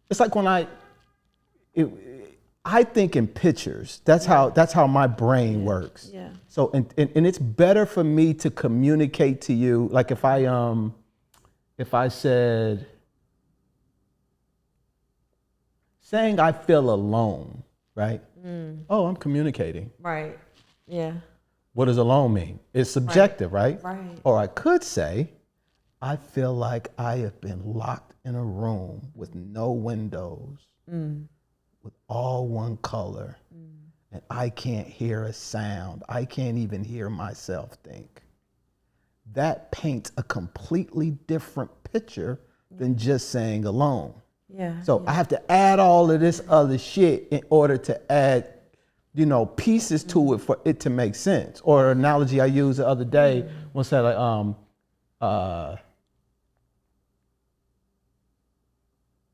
It's like when I think in pictures. That's how my brain works. Yeah. So and it's better for me to communicate to you. Like if I said, saying I feel alone, right? Oh, I'm communicating. Right. Yeah. What does alone mean? It's subjective, right? Right. Or I could say, I feel like I have been locked in a room with no windows, with all one color, and I can't hear a sound. I can't even hear myself think. that paints a completely different picture than just saying alone. Yeah. So I have to add all of this other shit in order to add, pieces to it for it to make sense. Or an analogy I used the other day was that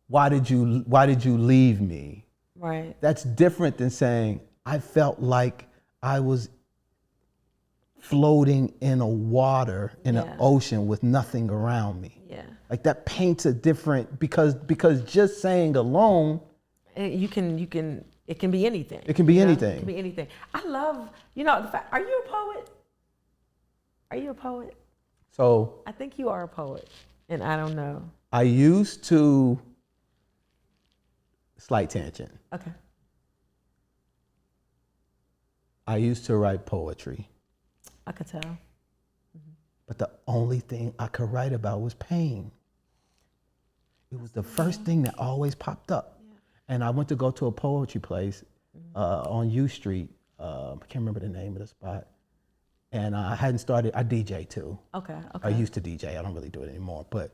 why did you leave me? Right. That's different than saying I felt like I was floating in a water in an ocean with nothing around me. Yeah. Like that paints a different because just saying alone, You can it can be anything. it can be anything. It can be anything. I love, the fact, are you a poet? Are you a poet? So I think you are a poet, and I don't know. I used to, slight tangent, Okay. I used to write poetry, I could tell. but the only thing I could write about was pain. It was the first thing that always popped up. And I went to go to a poetry place on U Street. I can't remember the name of the spot. And I hadn't started, I DJ too. Okay. I used to DJ, I don't really do it anymore. But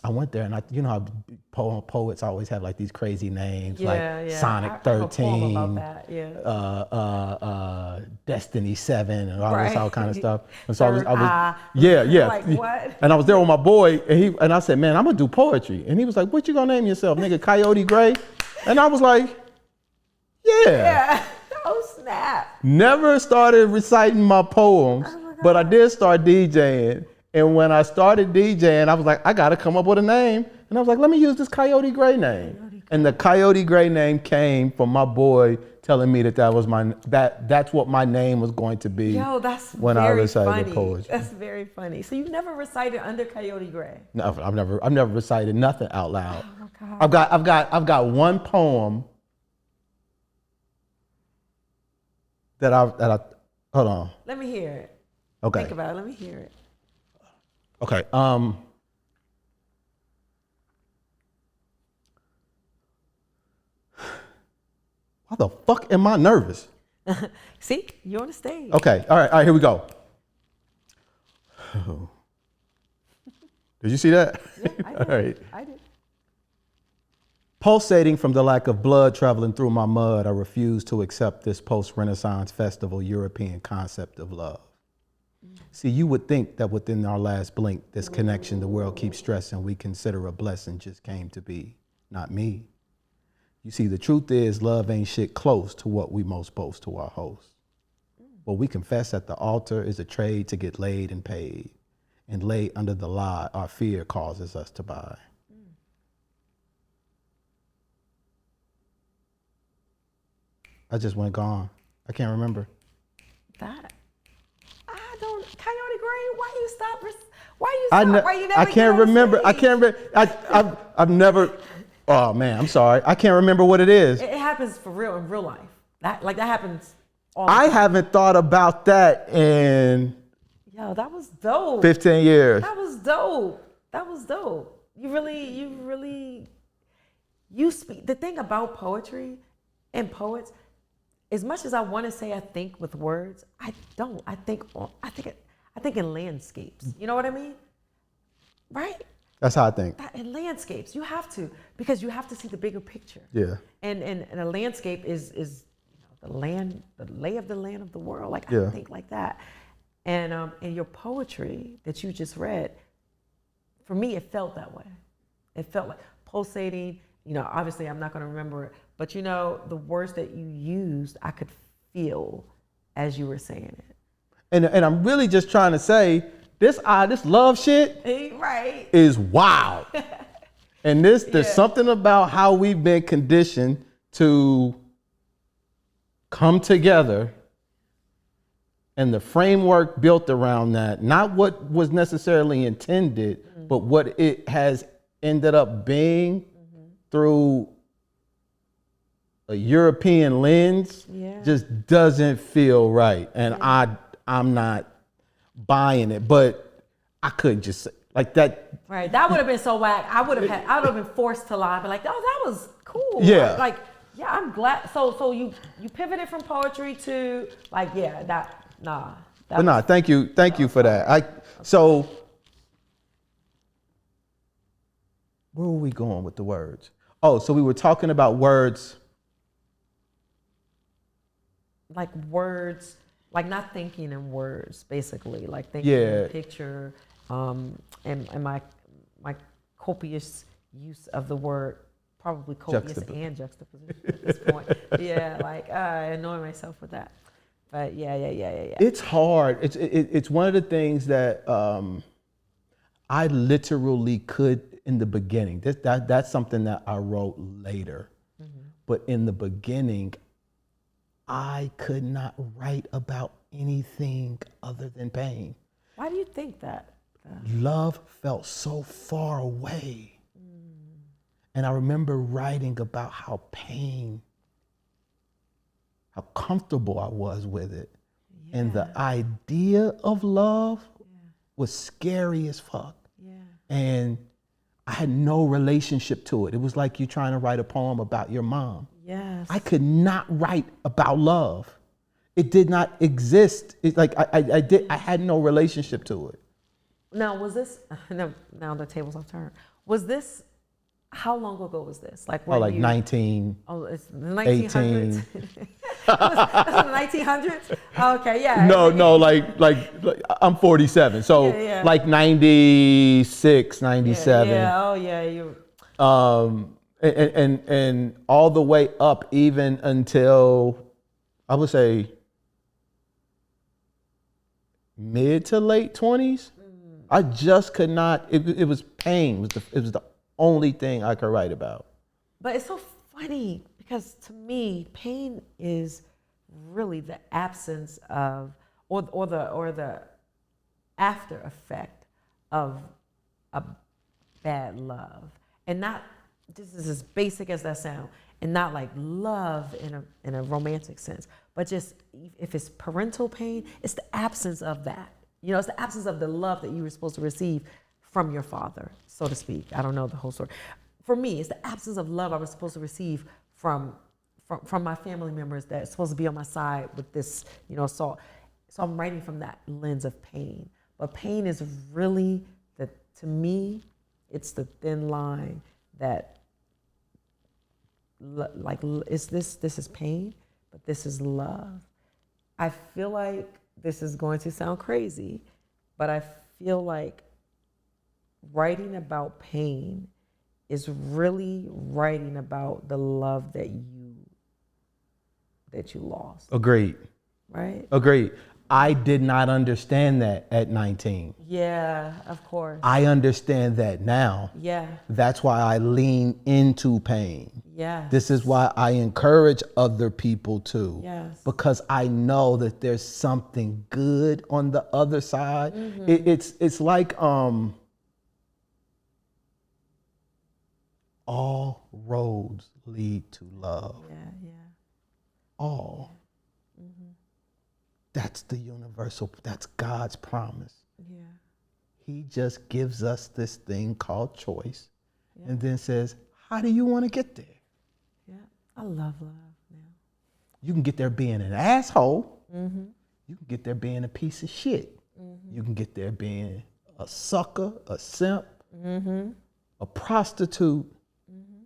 I went there and how poets always have like these crazy names like Sonic 13, I have a poem about that. Destiny 7 and all Right. this all kind of stuff. And so Third I was eye. Like, what? And I was there with my boy and I said, man, I'm gonna do poetry. And he was like, what you gonna name yourself, nigga, Coyote Gray? And I was like, Yeah. Oh, snap. Never started reciting my poems, but I did start DJing. And when I started DJing, I was like, I gotta come up with a name. And I was like, let me use this Coyote Gray name. And the Coyote Gray name came from my boy telling me that was that's what my name was going to be. Yo, that's when very I recited funny. poetry. That's very funny. So you've never recited under Coyote Gray? No, I've never recited nothing out loud. Oh my God. I've got one poem that I hold on. Let me hear it. Okay. Think about it. Let me hear it. Okay. Why the fuck am I nervous? See, you're on the stage. Okay. All right, here we go. Did you see that? Yeah, I did. All right. I did. Pulsating from the lack of blood traveling through my mud, I refuse to accept this post-Renaissance festival European concept of love. See, you would think that within our last blink, this connection the world keeps stressing we consider a blessing just came to be. Not me. You see, the truth is love ain't shit close to what we most boast to our hosts. What we confess at the altar is a trade to get laid and paid, and lay under the lie our fear causes us to buy. I just went gone. I can't remember. That. I don't. Coyote Gray, why you stop? Why you stop? Why you never I get can't on remember. I stage? can't remember. I've never. Oh man, I'm sorry. I can't remember what it is. It happens for real in real life. That happens all the I time. haven't thought about that in Yo, that was dope. 15 years. That was dope. That was dope. You speak. The thing about poetry and poets, as much as I want to say I think with words, I don't. I think in landscapes. You know what I mean? Right? That's how I think. In landscapes, you have to, because you have to see the bigger picture. Yeah. And a landscape is the land, the lay of the land of the world. Like Yeah. I think like that. And your poetry that you just read, for me, it felt that way. It felt like pulsating. Obviously I'm not going to remember it, but the words that you used, I could feel as you were saying it. And I'm really just trying to say this love shit Right. is wild. And there's something about how we've been conditioned to come together and the framework built around that, not what was necessarily intended, but what it has ended up being through a European lens, just doesn't feel right. And I'm not buying it, but I couldn't just say like that. Right. That would have been so whack. I would have been forced to lie, but like, oh, that was cool. Yeah. Like, yeah, I'm glad. So you pivoted from poetry to like, nah. But no, thank you for that. So where were we going with the words? Oh, so we were talking about words. Like words, like not thinking in words, basically, like thinking Yeah. in picture, and my copious use of the word, probably copious and juxtaposition at this point. Yeah, like I annoy myself with that. But yeah. It's hard. It's one of the things that I literally could in the beginning. That's something that I wrote later. But in the beginning, I could not write about anything other than pain. Why do you think that? Love felt so far away. And I remember writing about how comfortable I was with it. Yeah. And the idea of love was scary as fuck. Yeah. And I had no relationship to it. It was like you trying to write a poem about your mom. Yes. I could not write about love. It did not exist. It's like I had no relationship to it. Now, was this, now the tables have turned. Was this, how long ago was this? Like, like 19. Oh, it's the 1900s? Was the 1900s? Okay, yeah. No, like I'm 47. So like 96, 97. Yeah, oh yeah, you. And all the way up even until I would say mid to late 20s. I just could not. It was pain. It was the only thing I could write about. But it's so funny because to me, pain is really the absence of, or the after effect of a bad love, and not. This is as basic as that sound, and not like love in a romantic sense, but just if it's parental pain, it's the absence of that. You know, it's the absence of the love that you were supposed to receive from your father, so to speak. I don't know the whole story. For me, it's the absence of love I was supposed to receive from my family members that's supposed to be on my side with this, assault. So I'm writing from that lens of pain. But pain is really, to me, it's the thin line that, like, this is pain, but this is love. I feel like this is going to sound crazy, but I feel like writing about pain is really writing about the love that you lost. Agreed. Right? Agreed. I did not understand that at 19. Yeah, of course. I understand that now. Yeah. That's why I lean into pain. Yeah. This is why I encourage other people to. Yes. Because I know that there's something good on the other side. Mm-hmm. It's like all roads lead to love. Yeah. All. Mm-hmm. That's the universal, that's God's promise. Yeah. He just gives us this thing called choice and then says, how do you want to get there? Yeah, I love love now. You can get there being an asshole. Mm-hmm. You can get there being a piece of shit. Mm-hmm. You can get there being a sucker, a simp, mm-hmm. a prostitute. Mm-hmm.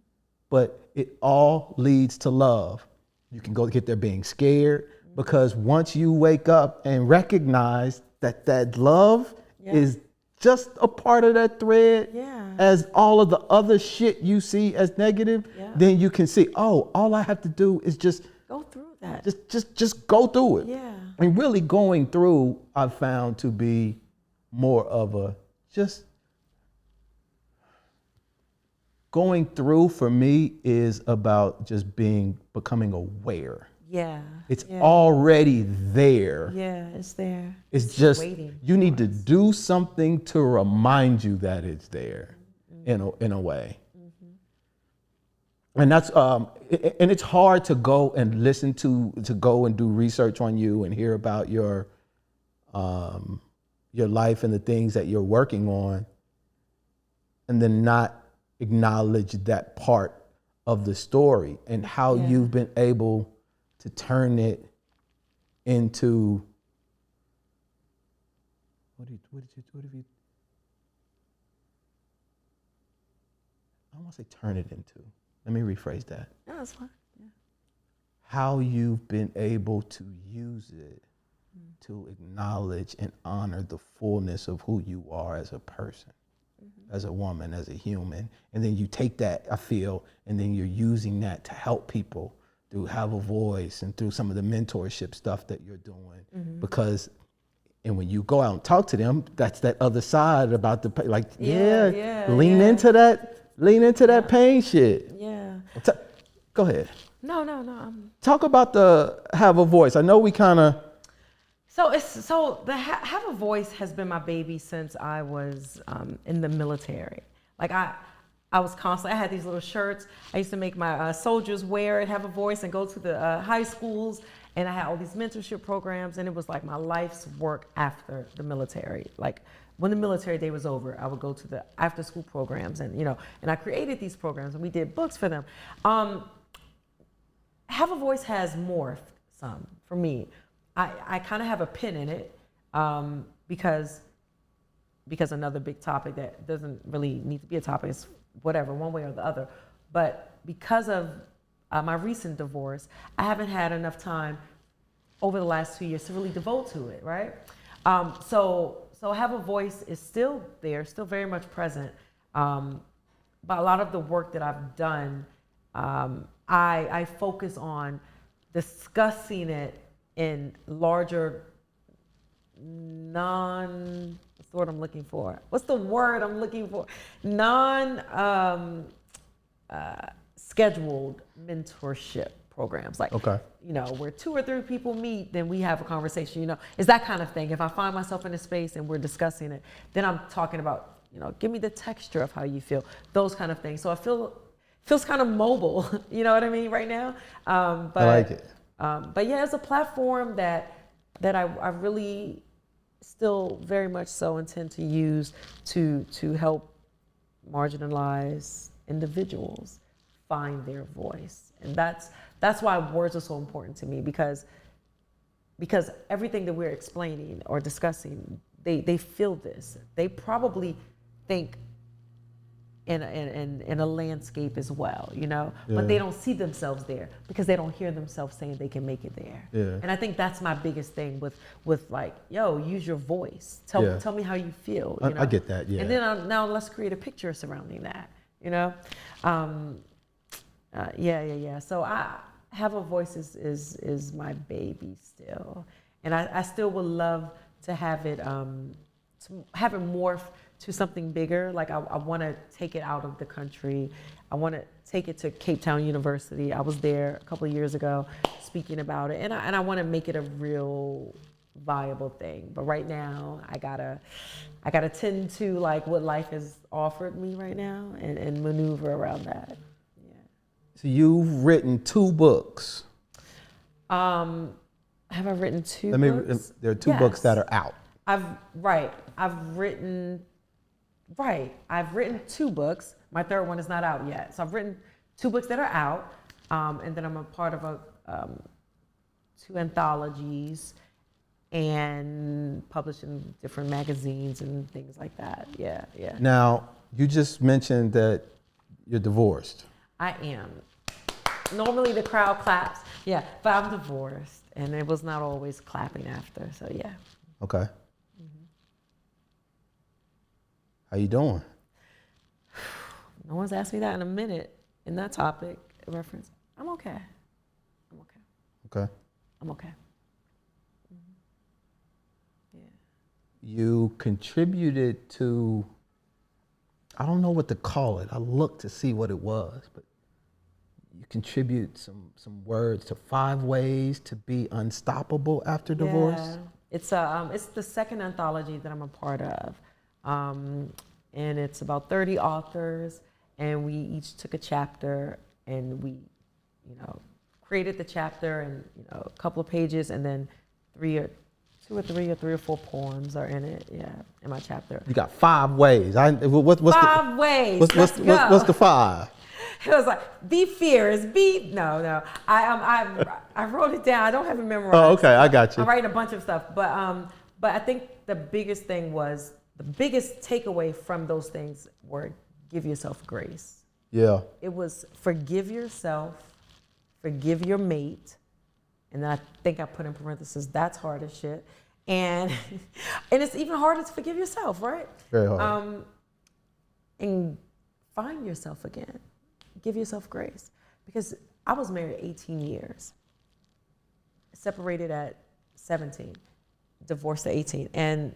But it all leads to love. You can go get there being scared because once you wake up and recognize that love is just a part of that thread, as all of the other shit you see as negative, then you can see, oh, all I have to do is just go through that. Just go through it. Yeah. And really going through, I've found to be more of a just going through for me is about just becoming aware. Yeah. It's already there. Yeah, it's there. It's just waiting. You need to do something to remind you that it's there, in a way. Mm-hmm. And that's and it's hard to go and listen to go and do research on you and hear about your life and the things that you're working on, and then not acknowledge that part of the story and how you've been able to turn it into what have you? I don't want to say turn it into. Let me rephrase that. No, that's fine. Yeah. How you've been able to use it to acknowledge and honor the fullness of who you are as a person, as a woman, as a human. And then you take that, I feel, and then you're using that to help people through Have a Voice and through some of the mentorship stuff that you're doing. Because, and when you go out and talk to them, that's that other side about the, like, lean into that pain shit. Yeah. Go ahead. No. Talk about the Have a Voice. I know we kind of. So the Have a Voice has been my baby since I was in the military. Like I was constantly, I had these little shirts. I used to make my soldiers wear it, Have a Voice, and go to the high schools. And I had all these mentorship programs, and it was like my life's work after the military. Like when the military day was over, I would go to the after school programs, and and I created these programs, and we did books for them. Have a Voice has morphed some for me. I kind of have a pin in it because another big topic that doesn't really need to be a topic is whatever, one way or the other. But because of my recent divorce, I haven't had enough time over the last 2 years to really devote to it, right? So Have a Voice is still there, still very much present. But a lot of the work that I've done, I focus on discussing it in larger what's the word I'm looking for? What's the word I'm looking for? Scheduled mentorship programs. Like, where 2 or 3 people meet, then we have a conversation, it's that kind of thing. If I find myself in a space and we're discussing it, then I'm talking about, give me the texture of how you feel, those kind of things. So I feels kind of mobile, you know what I mean, right now. But I like it. But yeah, it's a platform that I really still very much so intend to use to help marginalized individuals find their voice. And that's why words are so important to me, because everything that we're explaining or discussing, they feel this. They probably think in a landscape as well, but they don't see themselves there because they don't hear themselves saying they can make it there. Yeah. And I think that's my biggest thing with like, use your voice. Tell me how you feel. I get that. Yeah. And then now let's create a picture surrounding that. So I Have a Voice is my baby still, and I still would love to have it morph to something bigger. Like I want to take it out of the country. I want to take it to Cape Town University. I was there a couple of years ago speaking about it, and I want to make it a real viable thing. But right now, I gotta tend to like what life has offered me right now and maneuver around that. Yeah. So you've written 2 books. Have I written 2 books? There are 2 books that are out. I've written 2 books. My 3rd one is not out yet. So I've written 2 books that are out, and then I'm a part of 2 anthologies and published in different magazines and things like that. Yeah. Now, you just mentioned that you're divorced. I am. Normally the crowd claps, but I'm divorced, and it was not always clapping after, so yeah. Okay. How you doing? No one's asked me that in a minute in that topic reference. I'm okay. Okay. I'm okay. Yeah. You contributed to, I don't know what to call it. I looked to see what it was, but you contribute some words to 5 ways to be unstoppable after divorce. Yeah. It's the 2nd anthology that I'm a part of. And it's about 30 authors, and we each took a chapter, and we, created the chapter, and a couple of pages, and then 3 or 4 poems are in it. Yeah, in my chapter. You got 5 ways. What's 5 ways. What's the 5? It was like, be fierce, no. I wrote it down. I don't have it memorized. Oh, okay, I got you. I'm writing a bunch of stuff, But I think the biggest takeaway from those things were give yourself grace. Yeah. It was forgive yourself, forgive your mate, and I think I put in parentheses, that's hard as shit. And it's even harder to forgive yourself, right? Very hard. And find yourself again. Give yourself grace. Because I was married 18 years, separated at 17, divorced at 18. And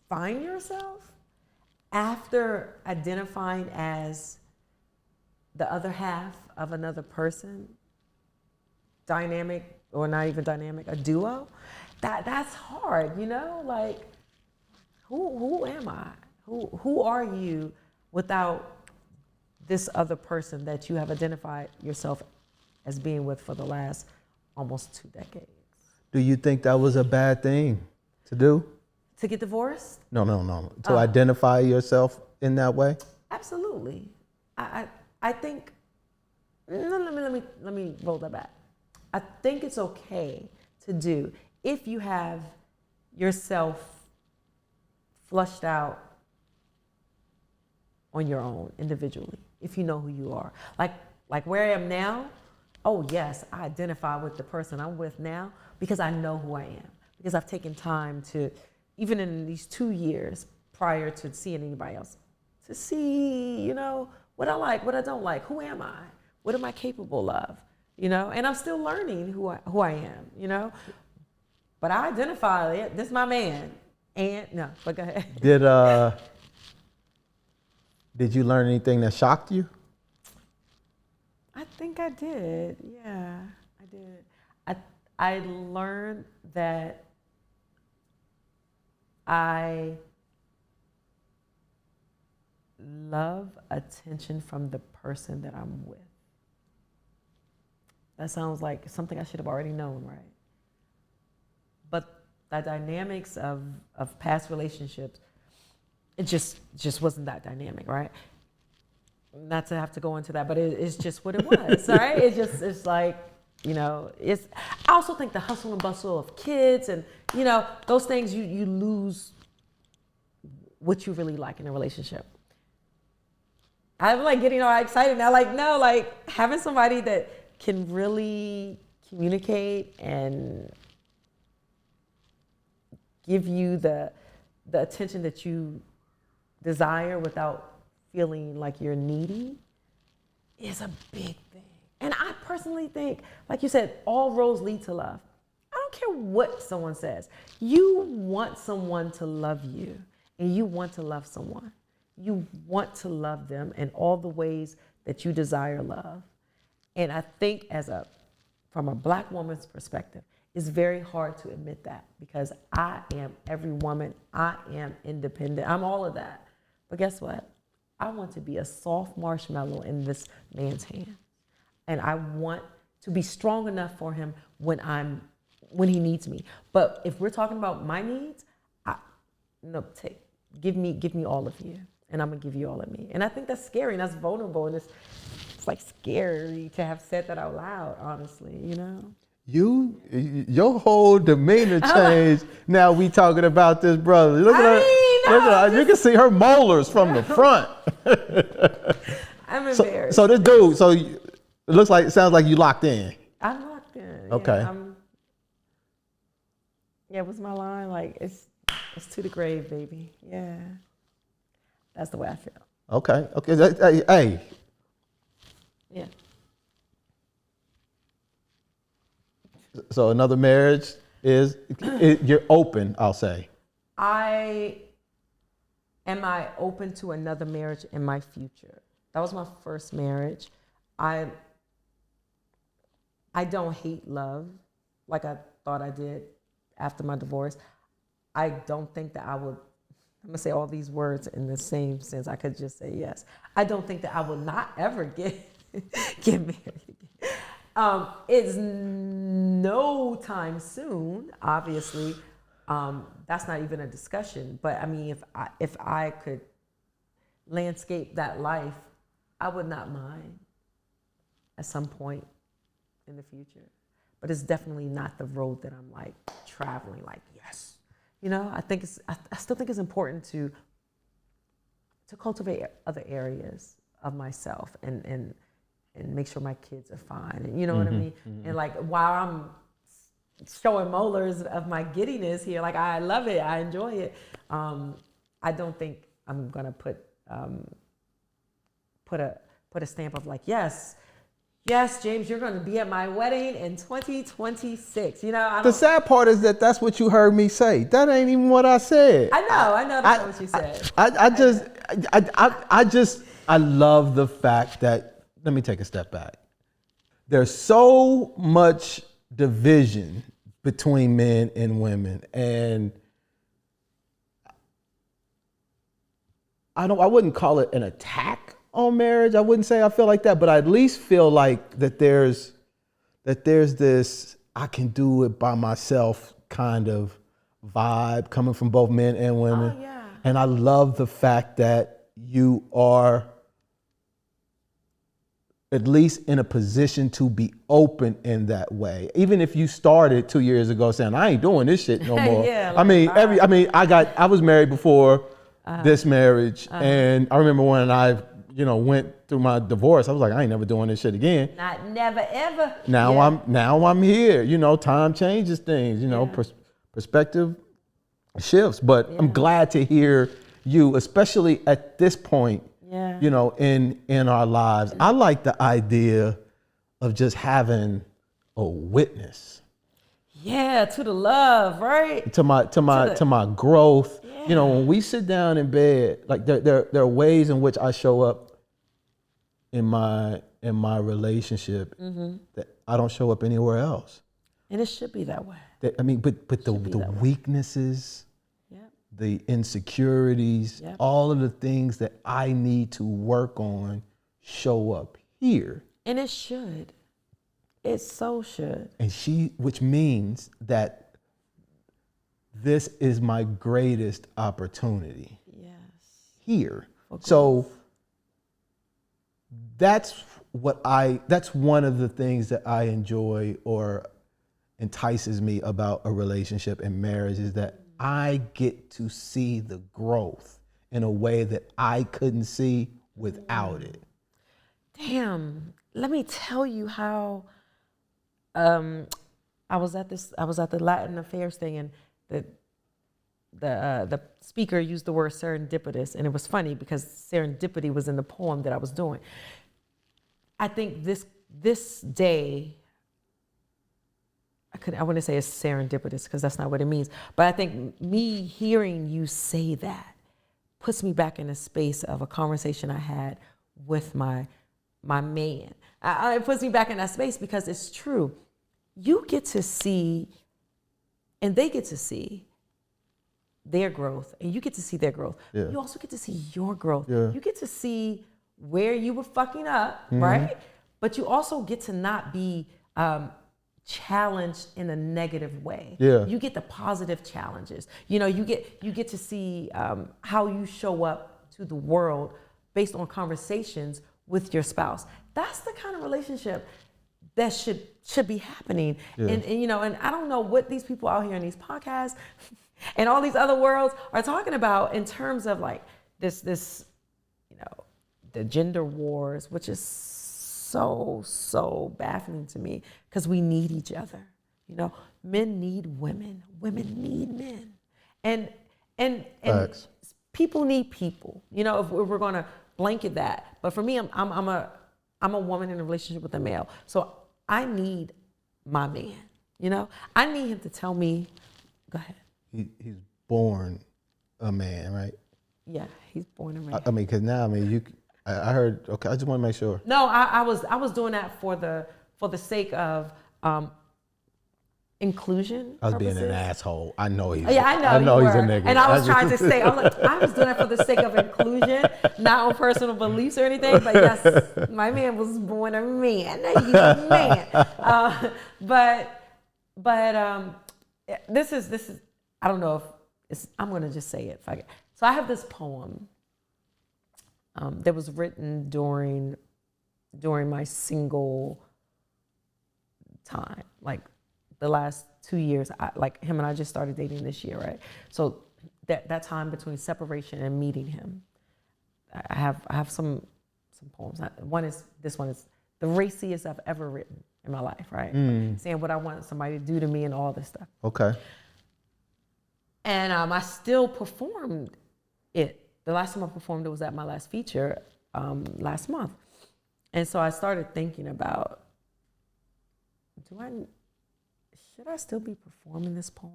find yourself after identifying as the other half of another person, dynamic or not even dynamic, a duo, that's hard, you know? Like, who am I? Who are you without this other person that you have identified yourself as being with for the last almost 2 decades? Do you think that was a bad thing to do? To get divorced? No. To identify yourself in that way? Absolutely. I think, let me roll that back. I think it's okay to do if you have yourself flushed out on your own individually, if you know who you are. Like where I am now, oh yes, I identify with the person I'm with now because I know who I am. Because I've taken time to, even in these 2 years prior to seeing anybody else, to see, you know, what I like, what I don't like, who am I? What am I capable of? You know, and I'm still learning who I am, you know. But I identify it, this is my man. And no, but go ahead. Did you learn anything that shocked you? I think I did. Yeah, I did. I learned that I love attention from the person that I'm with. That sounds like something I should have already known, right? But the dynamics of past relationships, it just wasn't that dynamic, right? Not to have to go into that, but it's just what it was, right? It's like, you know, I also think the hustle and bustle of kids and, you know, those things, you lose what you really like in a relationship. I'm like getting all excited now, like, no, like having somebody that can really communicate and give you the attention that you desire without feeling like you're needy is a big thing. And I personally think, like you said, all roads lead to love. I don't care what someone says. You want someone to love you, and you want to love someone. You want to love them in all the ways that you desire love. And I think from a Black woman's perspective, it's very hard to admit that because I am every woman. I am independent. I'm all of that. But guess what? I want to be a soft marshmallow in this man's hand. And I want to be strong enough for him when he needs me. But if we're talking about my needs, give me all of you, and I'm gonna give you all of me. And I think that's scary and that's vulnerable, and it's like scary to have said that out loud, honestly, you know? Your whole demeanor changed. Now we talking about this brother. Look at her. You can see her molars from the front. I'm embarrassed. So this dude, it sounds like you locked in. I'm locked in. Okay. Yeah, what's my line? Like, it's to the grave, baby. Yeah. That's the way I feel. Okay. Hey. Yeah. So another marriage you're open, I'll say. Am I open to another marriage in my future? That was my first marriage. I don't hate love like I thought I did after my divorce. I don't think that I'm gonna say all these words in the same sense. I could just say yes. I don't think that I will not ever get married again. It's no time soon, obviously. That's not even a discussion. But I mean, if I could landscape that life, I would not mind at some point in the future. but it's definitely not the road that I'm like traveling like, yes. You know, I still think it's important to cultivate other areas of myself and make sure my kids are fine. And you know what I mean? And like while I'm showing molars of my giddiness here, like I love it, I enjoy it. I don't think I'm gonna put a stamp of like, yes, James, you're gonna be at my wedding in 2026. You know, The sad part is that that's what you heard me say. That ain't even what I said. I know that's not what you said. I love the fact that, let me take a step back. There's so much division between men and women, and I wouldn't call it an attack on marriage. I wouldn't say I feel like that, but I at least feel like that there's this I can do it by myself kind of vibe coming from both men and women. Oh, yeah. And I love the fact that you are at least in a position to be open in that way. Even if you started 2 years ago saying, I ain't doing this shit no more. Yeah, I was married before this marriage. And I remember when I, went through my divorce, I was like, I ain't never doing this shit again. Not never ever. Now I'm here. Time changes things, perspective shifts. But I'm glad to hear you, especially at this point, in our lives. I like the idea of just having a witness. Yeah, to the love, right? To my growth. Yeah. When we sit down in bed, like there are ways in which I show up in my relationship that I don't show up anywhere else. And it should be that way. But the weaknesses, the insecurities, all of the things that I need to work on show up here. And it should. It so should. And which means that this is my greatest opportunity. Yes. Here. So that's one of the things that I enjoy or entices me about a relationship and marriage is that I get to see the growth in a way that I couldn't see without it. Damn, let me tell you how I was at the Latin Affairs thing, and the speaker used the word serendipitous, and it was funny because serendipity was in the poem that I was doing. I think this day, I wouldn't say it's serendipitous because that's not what it means, but I think me hearing you say that puts me back in a space of a conversation I had with my man. It puts me back in that space because it's true. You get to see, and they get to see their growth, and you get to see their growth. Yeah. You also get to see your growth. Yeah. You get to see where you were fucking up, right? But you also get to not be challenged in a negative way. Yeah. You get the positive challenges. You get to see how you show up to the world based on conversations with your spouse. That's the kind of relationship that should be happening. Yeah. And I don't know what these people out here in these podcasts and all these other worlds are talking about in terms of like this the gender wars, which is so baffling to me because we need each other. Men need women, women need men, and people need people. If we're gonna blanket that, but for me, I'm a woman in a relationship with a male, so I need my man. I need him to tell me. Go ahead. He's born a man, right? Yeah, he's born a man. Because now, I heard. Okay, I just want to make sure. No, I was doing that for the sake of inclusion. I was being an asshole. I know he's. Yeah, I know he's a nigga. And I was trying to say, I was doing it for the sake of inclusion, not on personal beliefs or anything. But yes, my man was born a man. He's a man. But this is. I don't know if it's. I'm going to just say it. So I have this poem. That was written during my single time. Like the last 2 years, like him and I just started dating this year, right? So that time between separation and meeting him, I have some poems. This one is the raciest I've ever written in my life, right? Saying what I want somebody to do to me and all this stuff. Okay. And I still performed it. The last time I performed it was at my last feature last month. And so I started thinking about, should I still be performing this poem?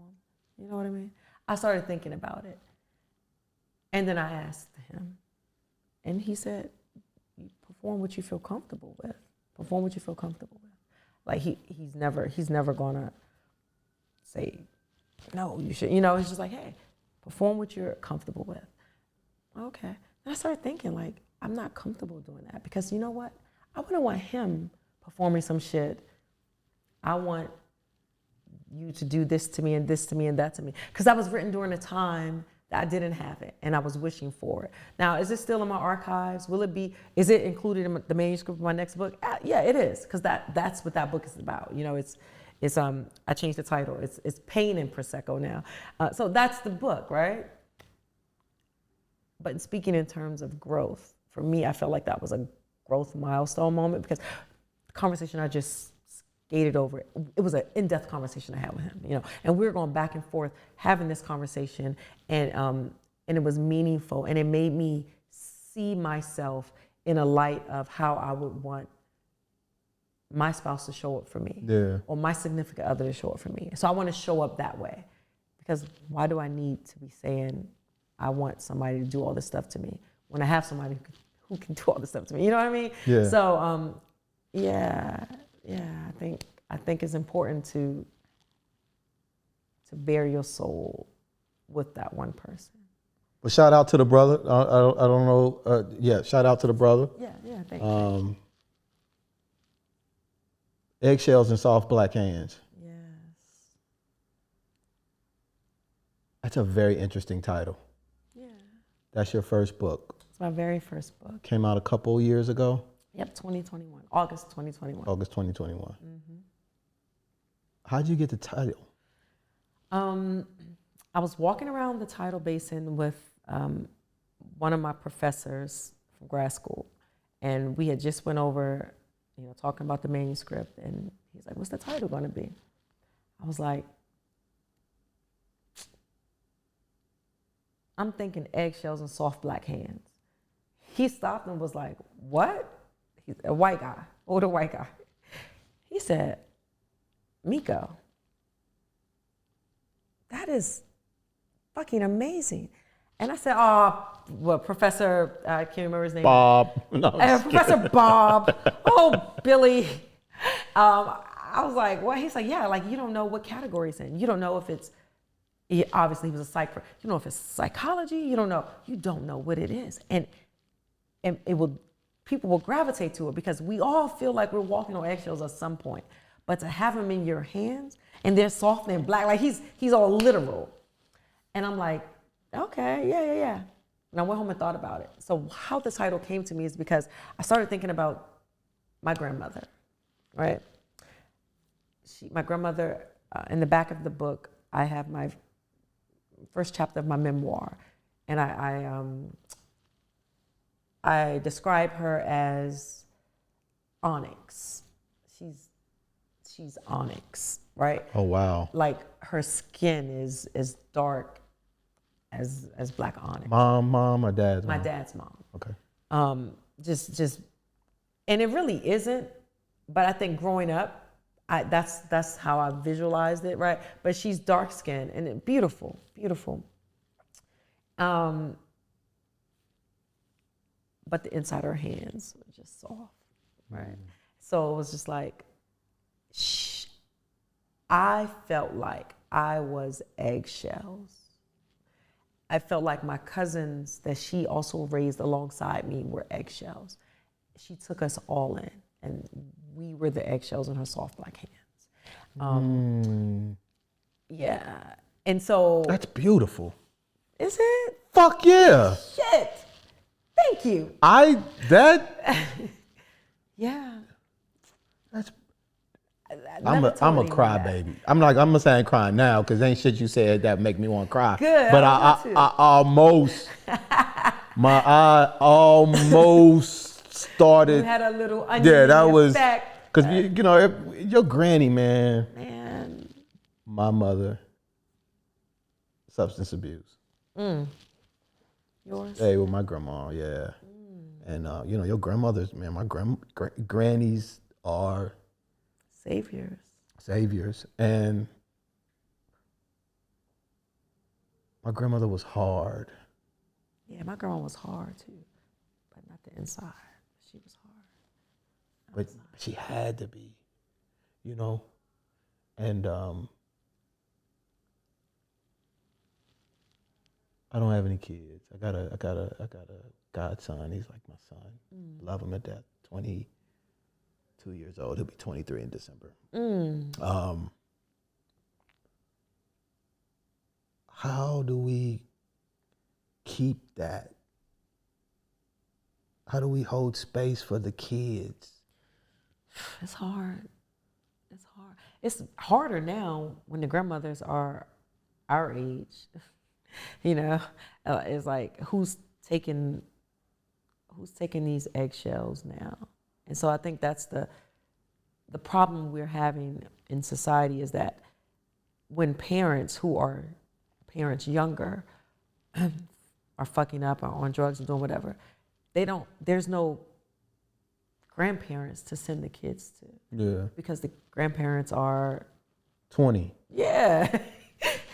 You know what I mean? I started thinking about it. And then I asked him, and he said, perform what you feel comfortable with. Perform what you feel comfortable with. Like he's never gonna say, no, you should, he's just like, hey, perform what you're comfortable with. Okay. And I started thinking, like, I'm not comfortable doing that because you know what? I wouldn't want him performing some shit. I want you to do this to me and this to me and that to me. Because that was written during a time that I didn't have it and I was wishing for it. Now, is it still in my archives? Is it included in the manuscript of my next book? Yeah, it is, because that's what that book is about. I changed the title. It's Pain and Prosecco now. So that's the book, right? But speaking in terms of growth, for me, I felt like that was a growth milestone moment because the conversation I just skated over, it was an in-depth conversation I had with him, and we were going back and forth having this conversation, and it was meaningful, and it made me see myself in a light of how I would want my spouse to show up for me, or my significant other to show up for me. So I want to show up that way, because why do I need to be saying I want somebody to do all this stuff to me when I have somebody who can do all this stuff to me? You know what I mean? Yeah. So I think it's important to bare your soul with that one person. Well, shout out to the brother. I don't know. Shout out to the brother. Yeah, thank you. Eggshells and Soft Black Hands. Yes. That's a very interesting title. Yeah. That's your first book. It's my very first book. Came out a couple years ago. Yep, 2021. August 2021. August 2021. Mm-hmm. How'd you get the title? I was walking around the Tidal Basin with one of my professors from grad school, and we had just went over, talking about the manuscript, and he's like, what's the title going to be? I was like, I'm thinking Eggshells and Soft Black Hands. He stopped and was like, what? He's a white guy, older white guy. He said, Miko, that is fucking amazing. And I said, Professor, I can't remember his name. Bob. No, Professor Bob. Oh, Billy. I was like, what? He's like, yeah, like you don't know what category it's in. You don't know if it's, obviously he was a psych, you don't know if it's psychology, you don't know what it is. And people will gravitate to it because we all feel like we're walking on eggshells at some point. But to have them in your hands and they're soft and black, like he's all literal. And I'm like, okay, yeah. And I went home and thought about it. So how the title came to me is because I started thinking about my grandmother, right? My grandmother, in the back of the book, I have my first chapter of my memoir. And I describe her as onyx. She's onyx, right? Oh, wow. Like her skin is as dark as black onyx. Mom or dad's mom? My dad's mom. Okay. Just, and it really isn't, but I think growing up, that's how I visualized it, right? But she's dark skinned and beautiful. But the inside of her hands were just soft, right? So it was just like, I felt like I was eggshells. I felt like my cousins that she also raised alongside me were eggshells. She took us all in, and we were the eggshells in her soft black hands. Yeah, and so that's beautiful. Is it? Fuck yeah. Shit. Thank you. Yeah. I'm a crybaby. I'm gonna say I ain't crying now because ain't shit you said that make me want to cry. Good. But I almost, my eye almost started. You had a little onion. Yeah, that was effect. because you know your granny, man. Man. My mother, substance abuse. Yours? Hey, with my grandma, yeah. And you know your grandmothers, man. My grannies are saviors, and my grandmother was hard. Yeah, my grandma was hard too, but not the inside. She was hard. But she had to be, you know. And I don't have any kids. I got a godson. He's like my son. Love him to death. 22 years old. He'll be 23 in December. How do we keep that? How do we hold space for the kids? It's hard. It's hard. It's harder now when the grandmothers are our age. You know, it's like who's taking these eggshells now? And so I think that's the problem we're having in society is that when parents who are parents younger are fucking up or on drugs and doing whatever, there's no grandparents to send the kids to. Yeah. Because the grandparents are 20. Yeah.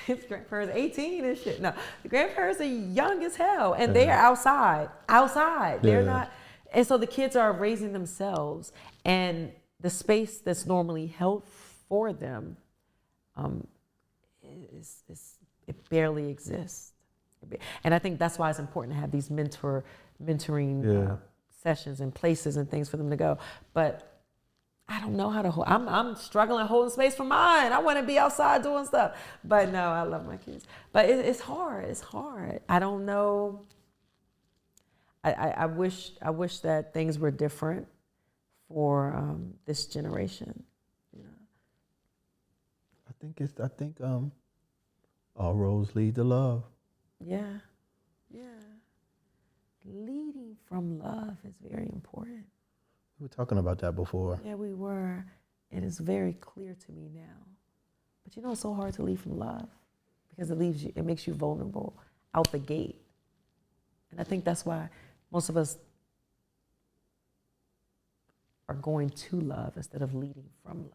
His grandparents 18 and shit. No, the grandparents are young as hell and they're outside. They're not. And so the kids are raising themselves and the space that's normally held for them it barely exists. And I think that's why it's important to have these mentoring sessions and places and things for them to go. But I don't know how to hold. I'm struggling holding space for mine. I want to be outside doing stuff. But no, I love my kids. But it's hard. It's hard. I don't know. I wish that things were different for this generation. You know. I think all roads lead to love. Yeah. Leading from love is very important. We were talking about that before. Yeah, we were. It is very clear to me now. But you know, it's so hard to lead from love because it makes you vulnerable out the gate. And I think that's why most of us are going to love instead of leading from love.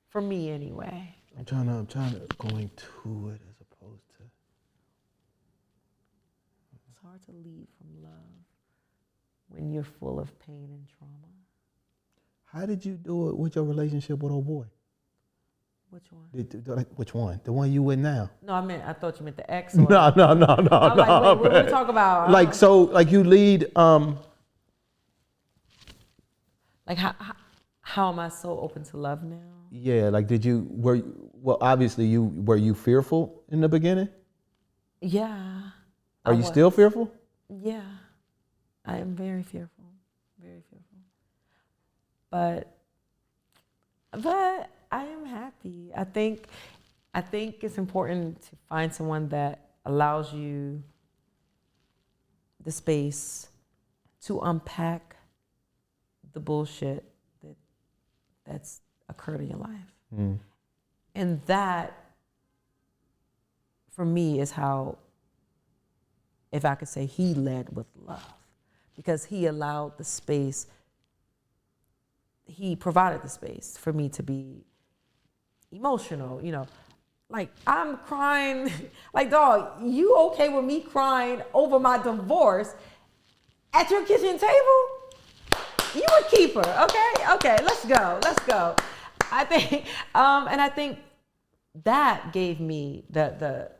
For me, anyway. I'm trying to going to it as opposed to. It's hard to lead from love when you're full of pain and trauma. How did you do it with your relationship with old boy? Which one? Which one? The one you with now? No, I thought you meant the ex. No. I'm like, wait, what we talk about? Like you lead. Like how am I so open to love now? Yeah, like obviously were you fearful in the beginning? Yeah. Are you still fearful? Yeah. I am very fearful. Very fearful. But I am happy. I think it's important to find someone that allows you the space to unpack the bullshit that's occurred in your life. And that, for me, is how, if I could say, he led with love. Because he allowed the space, he provided the space for me to be emotional, you know. Like, I'm crying, like, dog, you okay with me crying over my divorce at your kitchen table? You a keeper, okay, let's go. I think, and I think that gave me the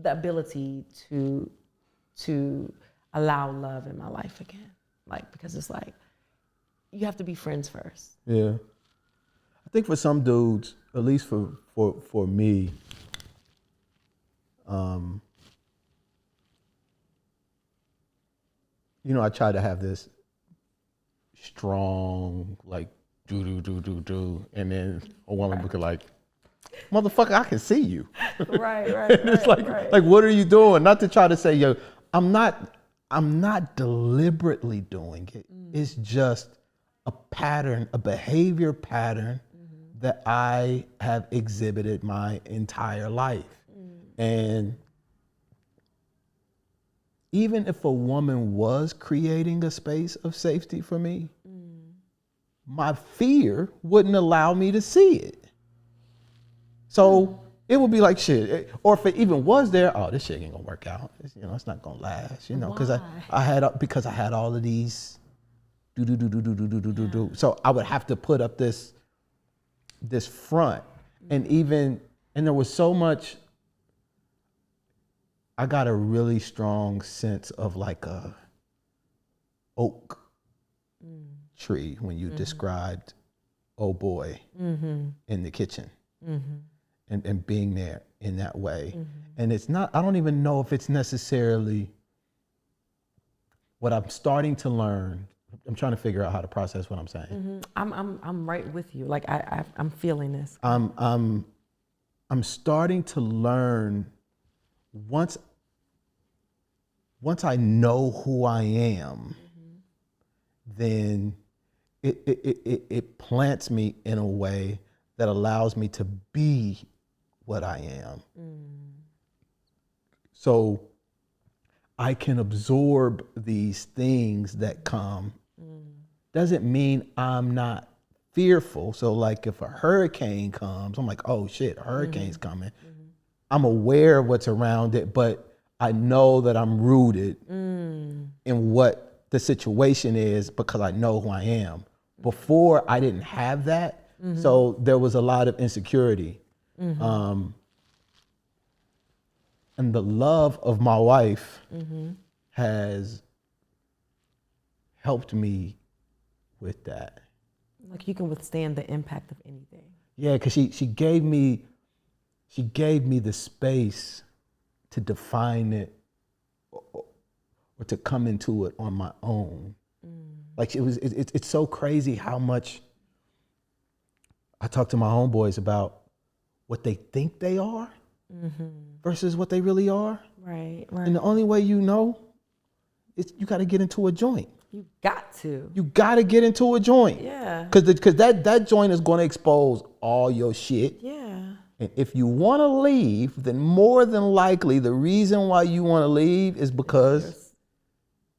ability to allow love in my life again. Like, because it's like, you have to be friends first. Yeah. I think for some dudes, at least for me, you know, I try to have this strong, like do, and then a woman would be like, motherfucker, I can see you. Right. And it's like, what are you doing? Not to try to say, yo, I'm not deliberately doing it. It's just a pattern, a behavior pattern that I have exhibited my entire life. And even if a woman was creating a space of safety for me, my fear wouldn't allow me to see it. So it would be like shit. Or if it even was there, oh, this shit ain't gonna work out. It's not gonna last, because I had all of these do. So I would have to put up this front. And there was so much, I got a really strong sense of like a oak tree when you described oh boy in the kitchen and being there in that way. And it's not, I don't even know if it's necessarily what I'm starting to learn. I'm trying to figure out how to process what I'm saying. I'm right with you. Like I'm feeling this. I'm starting to learn once I know who I am, then it plants me in a way that allows me to be what I am. So I can absorb these things that come. Doesn't mean I'm not fearful. So like if a hurricane comes, I'm like, oh shit, a hurricane's coming. I'm aware of what's around it, but I know that I'm rooted in what the situation is because I know who I am. Before I didn't have that, so there was a lot of insecurity. And the love of my wife has helped me with that. Like you can withstand the impact of anything. Yeah, because she gave me the space to define it or to come into it on my own. Like it's so crazy how much I talk to my homeboys about what they think they are versus what they really are. Right. And the only way you know is you got to get into a joint. You got to. You got to get into a joint. Yeah. Because that joint is going to expose all your shit. Yeah. And if you want to leave, then more than likely the reason why you want to leave is because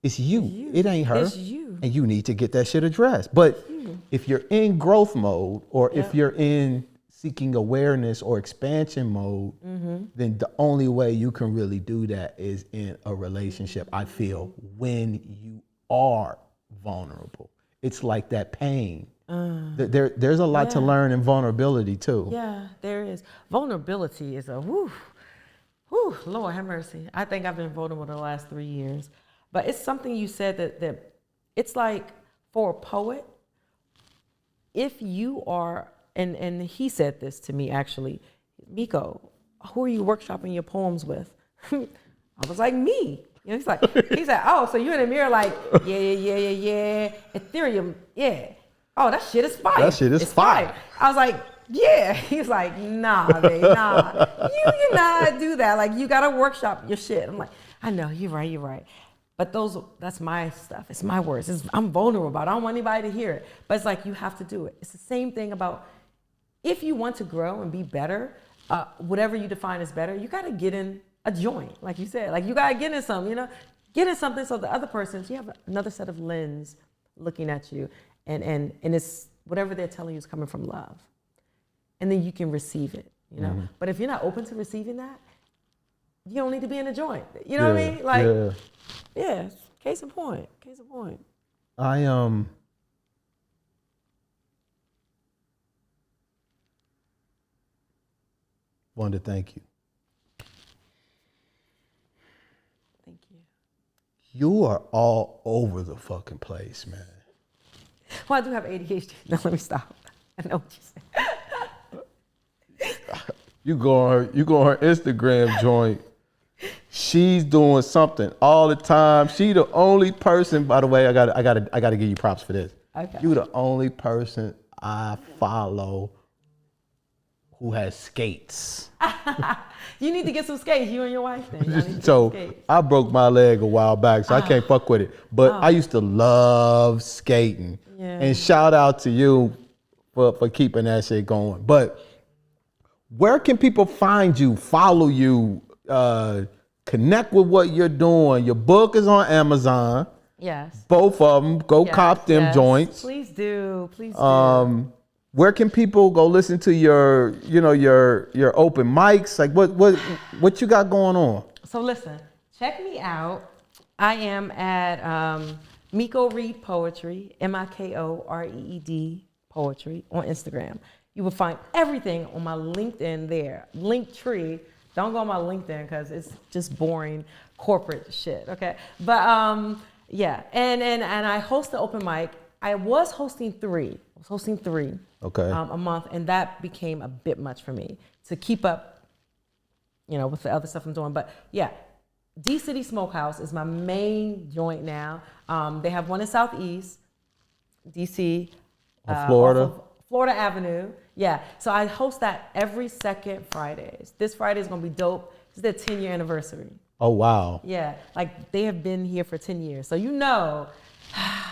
it's you. It ain't her. It's you. And you need to get that shit addressed. But if you're in growth mode or if you're in seeking awareness or expansion mode, then the only way you can really do that is in a relationship, I feel, when you are vulnerable. It's like that pain. There's a lot to learn in vulnerability too. Yeah, there is. Vulnerability is a Lord have mercy. I think I've been vulnerable the last 3 years. But it's something you said that it's like for a poet, if you are, and he said this to me actually, Miko, who are you workshopping your poems with? I was like, me. He said, oh, so you're in the mirror like, yeah, Ethereum, yeah. Oh, that shit is fire. That shit is fire. I was like, yeah. He's like, nah, babe, nah. You cannot do that. Like, you gotta workshop your shit. I'm like, I know, you're right. But that's my stuff. It's my words. I'm vulnerable about it. I don't want anybody to hear it. But it's like, you have to do it. It's the same thing about if you want to grow and be better, whatever you define as better, you gotta get in a joint, like you said. Like, you gotta get in something, Get in something so the other person, you have another set of lens looking at you. And it's whatever they're telling you is coming from love. And then you can receive it, But if you're not open to receiving that, you don't need to be in a joint. You know what I mean? Like, yeah, case in point. I wanted to thank you. Thank you. You are all over the fucking place, man. Well, I do have ADHD. No, let me stop. I know what you said. You go on her Instagram joint. She's doing something all the time. She the only person, by the way, I gotta give you props for this. Okay. You the only person I follow who has skates. You need to get some skates. You and your wife then. Y'all need to get some So skates. I broke my leg a while back, so I can't fuck with it. But I used to love skating. Yeah. And shout out to you for keeping that shit going. But where can people find you, follow you, connect with what you're doing? Your book is on Amazon. Yes. Both of them. Go Yes, cop them yes. joints. Please do. Please do. Where can people go listen to your open mics? Like what you got going on? So listen, check me out. I am at Miko Reed Poetry, MIKOREED Poetry on Instagram. You will find everything on my LinkedIn there. Linktree. Don't go on my LinkedIn because it's just boring corporate shit. Okay, but yeah, and I host the open mic. I was hosting three. Okay. A month, and that became a bit much for me to keep up, with the other stuff I'm doing. But yeah, D City Smokehouse is my main joint now. They have one in Southeast DC, Florida. off of Florida Avenue. Yeah, so I host that every second Fridays. This Friday is gonna be dope. It's their 10-year anniversary. Oh wow. Yeah, like they have been here for 10 years. So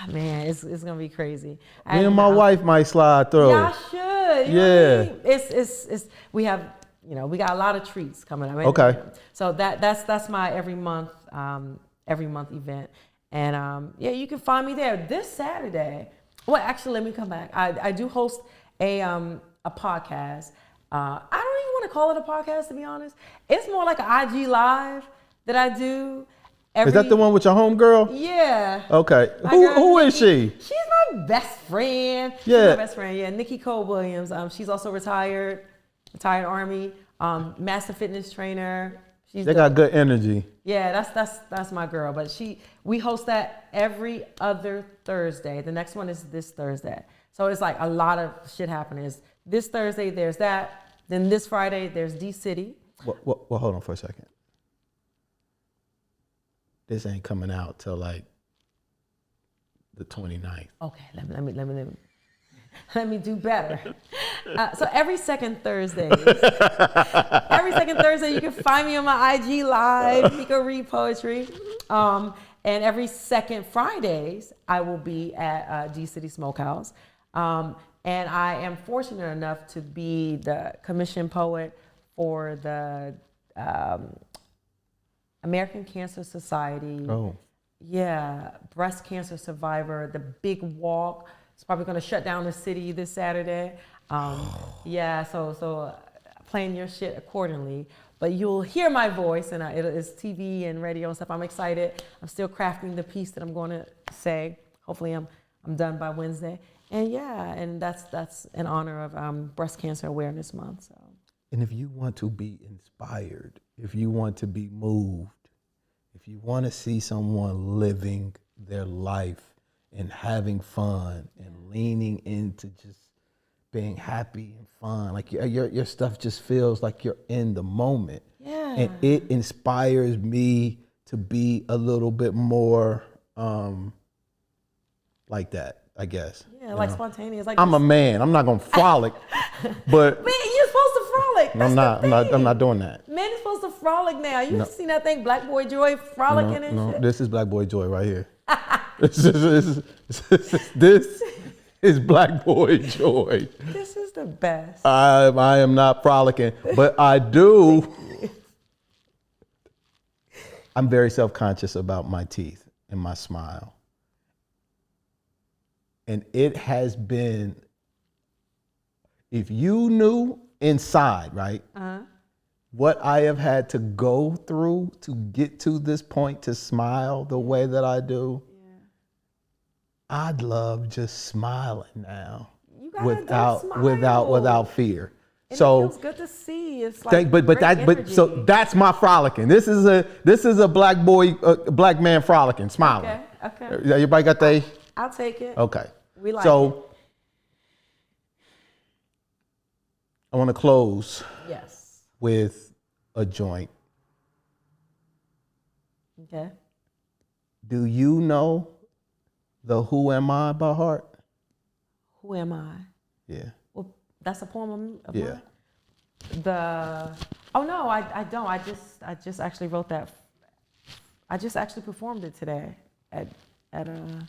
man, it's gonna be crazy. Me and my wife might slide through. Y'all should. You know what I mean? It's we have we got a lot of treats coming up. Okay. So that's my every month event, and yeah, you can find me there this Saturday. Well, actually, let me come back. I do host a podcast. I don't even want to call it a podcast, to be honest. It's more like an IG live that I do. Is that the one with your homegirl? Yeah. Okay. My Who girl, is she? She's my best friend. She's Yeah. my best friend. Yeah, Nikki Cole Williams. She's also retired Army, master fitness trainer. They got good energy. Yeah, that's my girl. But we host that every other Thursday. The next one is this Thursday. So it's like a lot of shit happening. It's this Thursday, there's that. Then this Friday, there's D City. Well, hold on for a second. This ain't coming out till like the 29th. Okay, let me do better. So every second Thursday, you can find me on my IG live, Miko Reed Poetry. And every second Fridays, I will be at D City Smokehouse. And I am fortunate enough to be the commission poet for the American Cancer Society. Oh. Yeah, breast cancer survivor, the big walk. It's probably going to shut down the city this Saturday. Yeah, so plan your shit accordingly. But you'll hear my voice, and it's TV and radio and stuff. I'm excited. I'm still crafting the piece that I'm going to say. Hopefully, I'm done by Wednesday. And yeah, and that's in honor of Breast Cancer Awareness Month. So. And if you want to be inspired, if you want to be moved, if you want to see someone living their life and having fun and leaning into just being happy and fun, like your stuff just feels like you're in the moment. Yeah. And it inspires me to be a little bit more like that, I guess. Yeah, like spontaneous. Like I'm a man. I'm not gonna frolic, but man, you're supposed to frolic. That's I'm not doing that. Men are supposed to frolic now. You seen that thing, Black Boy Joy, frolicking and shit? This is Black Boy Joy right here. this is Black Boy Joy. This is the best. I am not frolicking, but I do. I'm very self-conscious about my teeth and my smile. And it has been, if you knew inside, right, what I have had to go through to get to this point to smile the way that I do, I'd love just smiling now without fear. And so it feels good to see. It's like so that's my frolicking. This is a black man frolicking, smiling. Okay. Everybody got they? I'll take it. Okay. We like so I want to close with a joint. Okay. Do you know the Who Am I by heart? Who am I? Yeah. Well, that's a poem of Yeah. mine? Oh no, I don't. I just actually wrote that. I just actually performed it today at a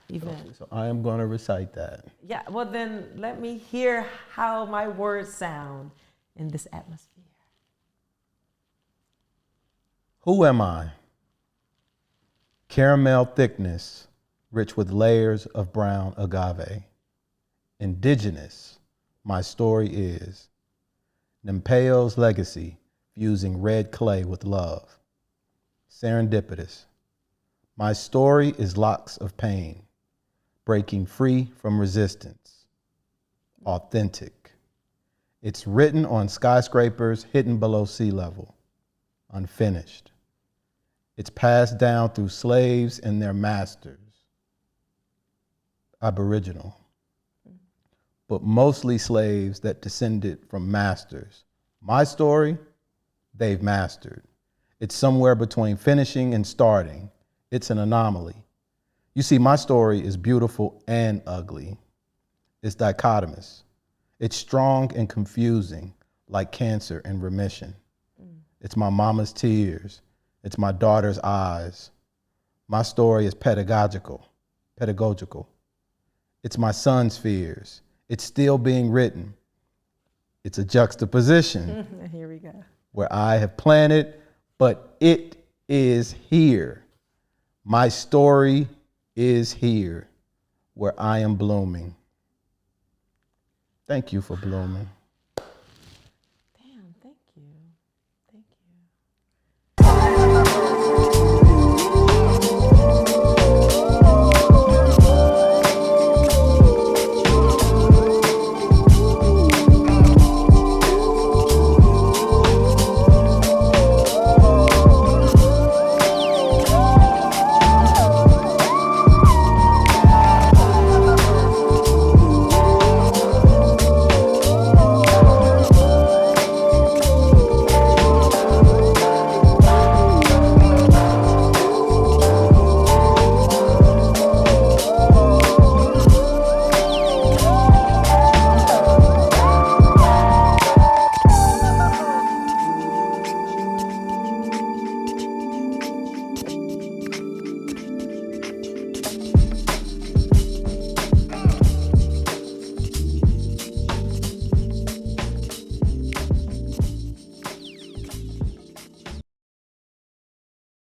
event. So I am going to recite that. Yeah, well then let me hear how my words sound in this atmosphere. Who am I? Caramel thickness, rich with layers of brown agave. Indigenous, my story is. Nempeo's legacy, fusing red clay with love. Serendipitous, my story is locks of pain, breaking free from resistance. Authentic, it's written on skyscrapers hidden below sea level. Unfinished, it's passed down through slaves and their masters. Aboriginal, but mostly slaves that descended from masters. My story, they've mastered. It's somewhere between finishing and starting. It's an anomaly. You see, my story is beautiful and ugly. It's dichotomous. It's strong and confusing, like cancer in remission. It's my mama's tears. It's my daughter's eyes. My story is pedagogical. It's my son's fears. It's still being written. It's a juxtaposition Here we go. where I have planted, but it is here. My story is here where I am blooming. Thank you for blooming.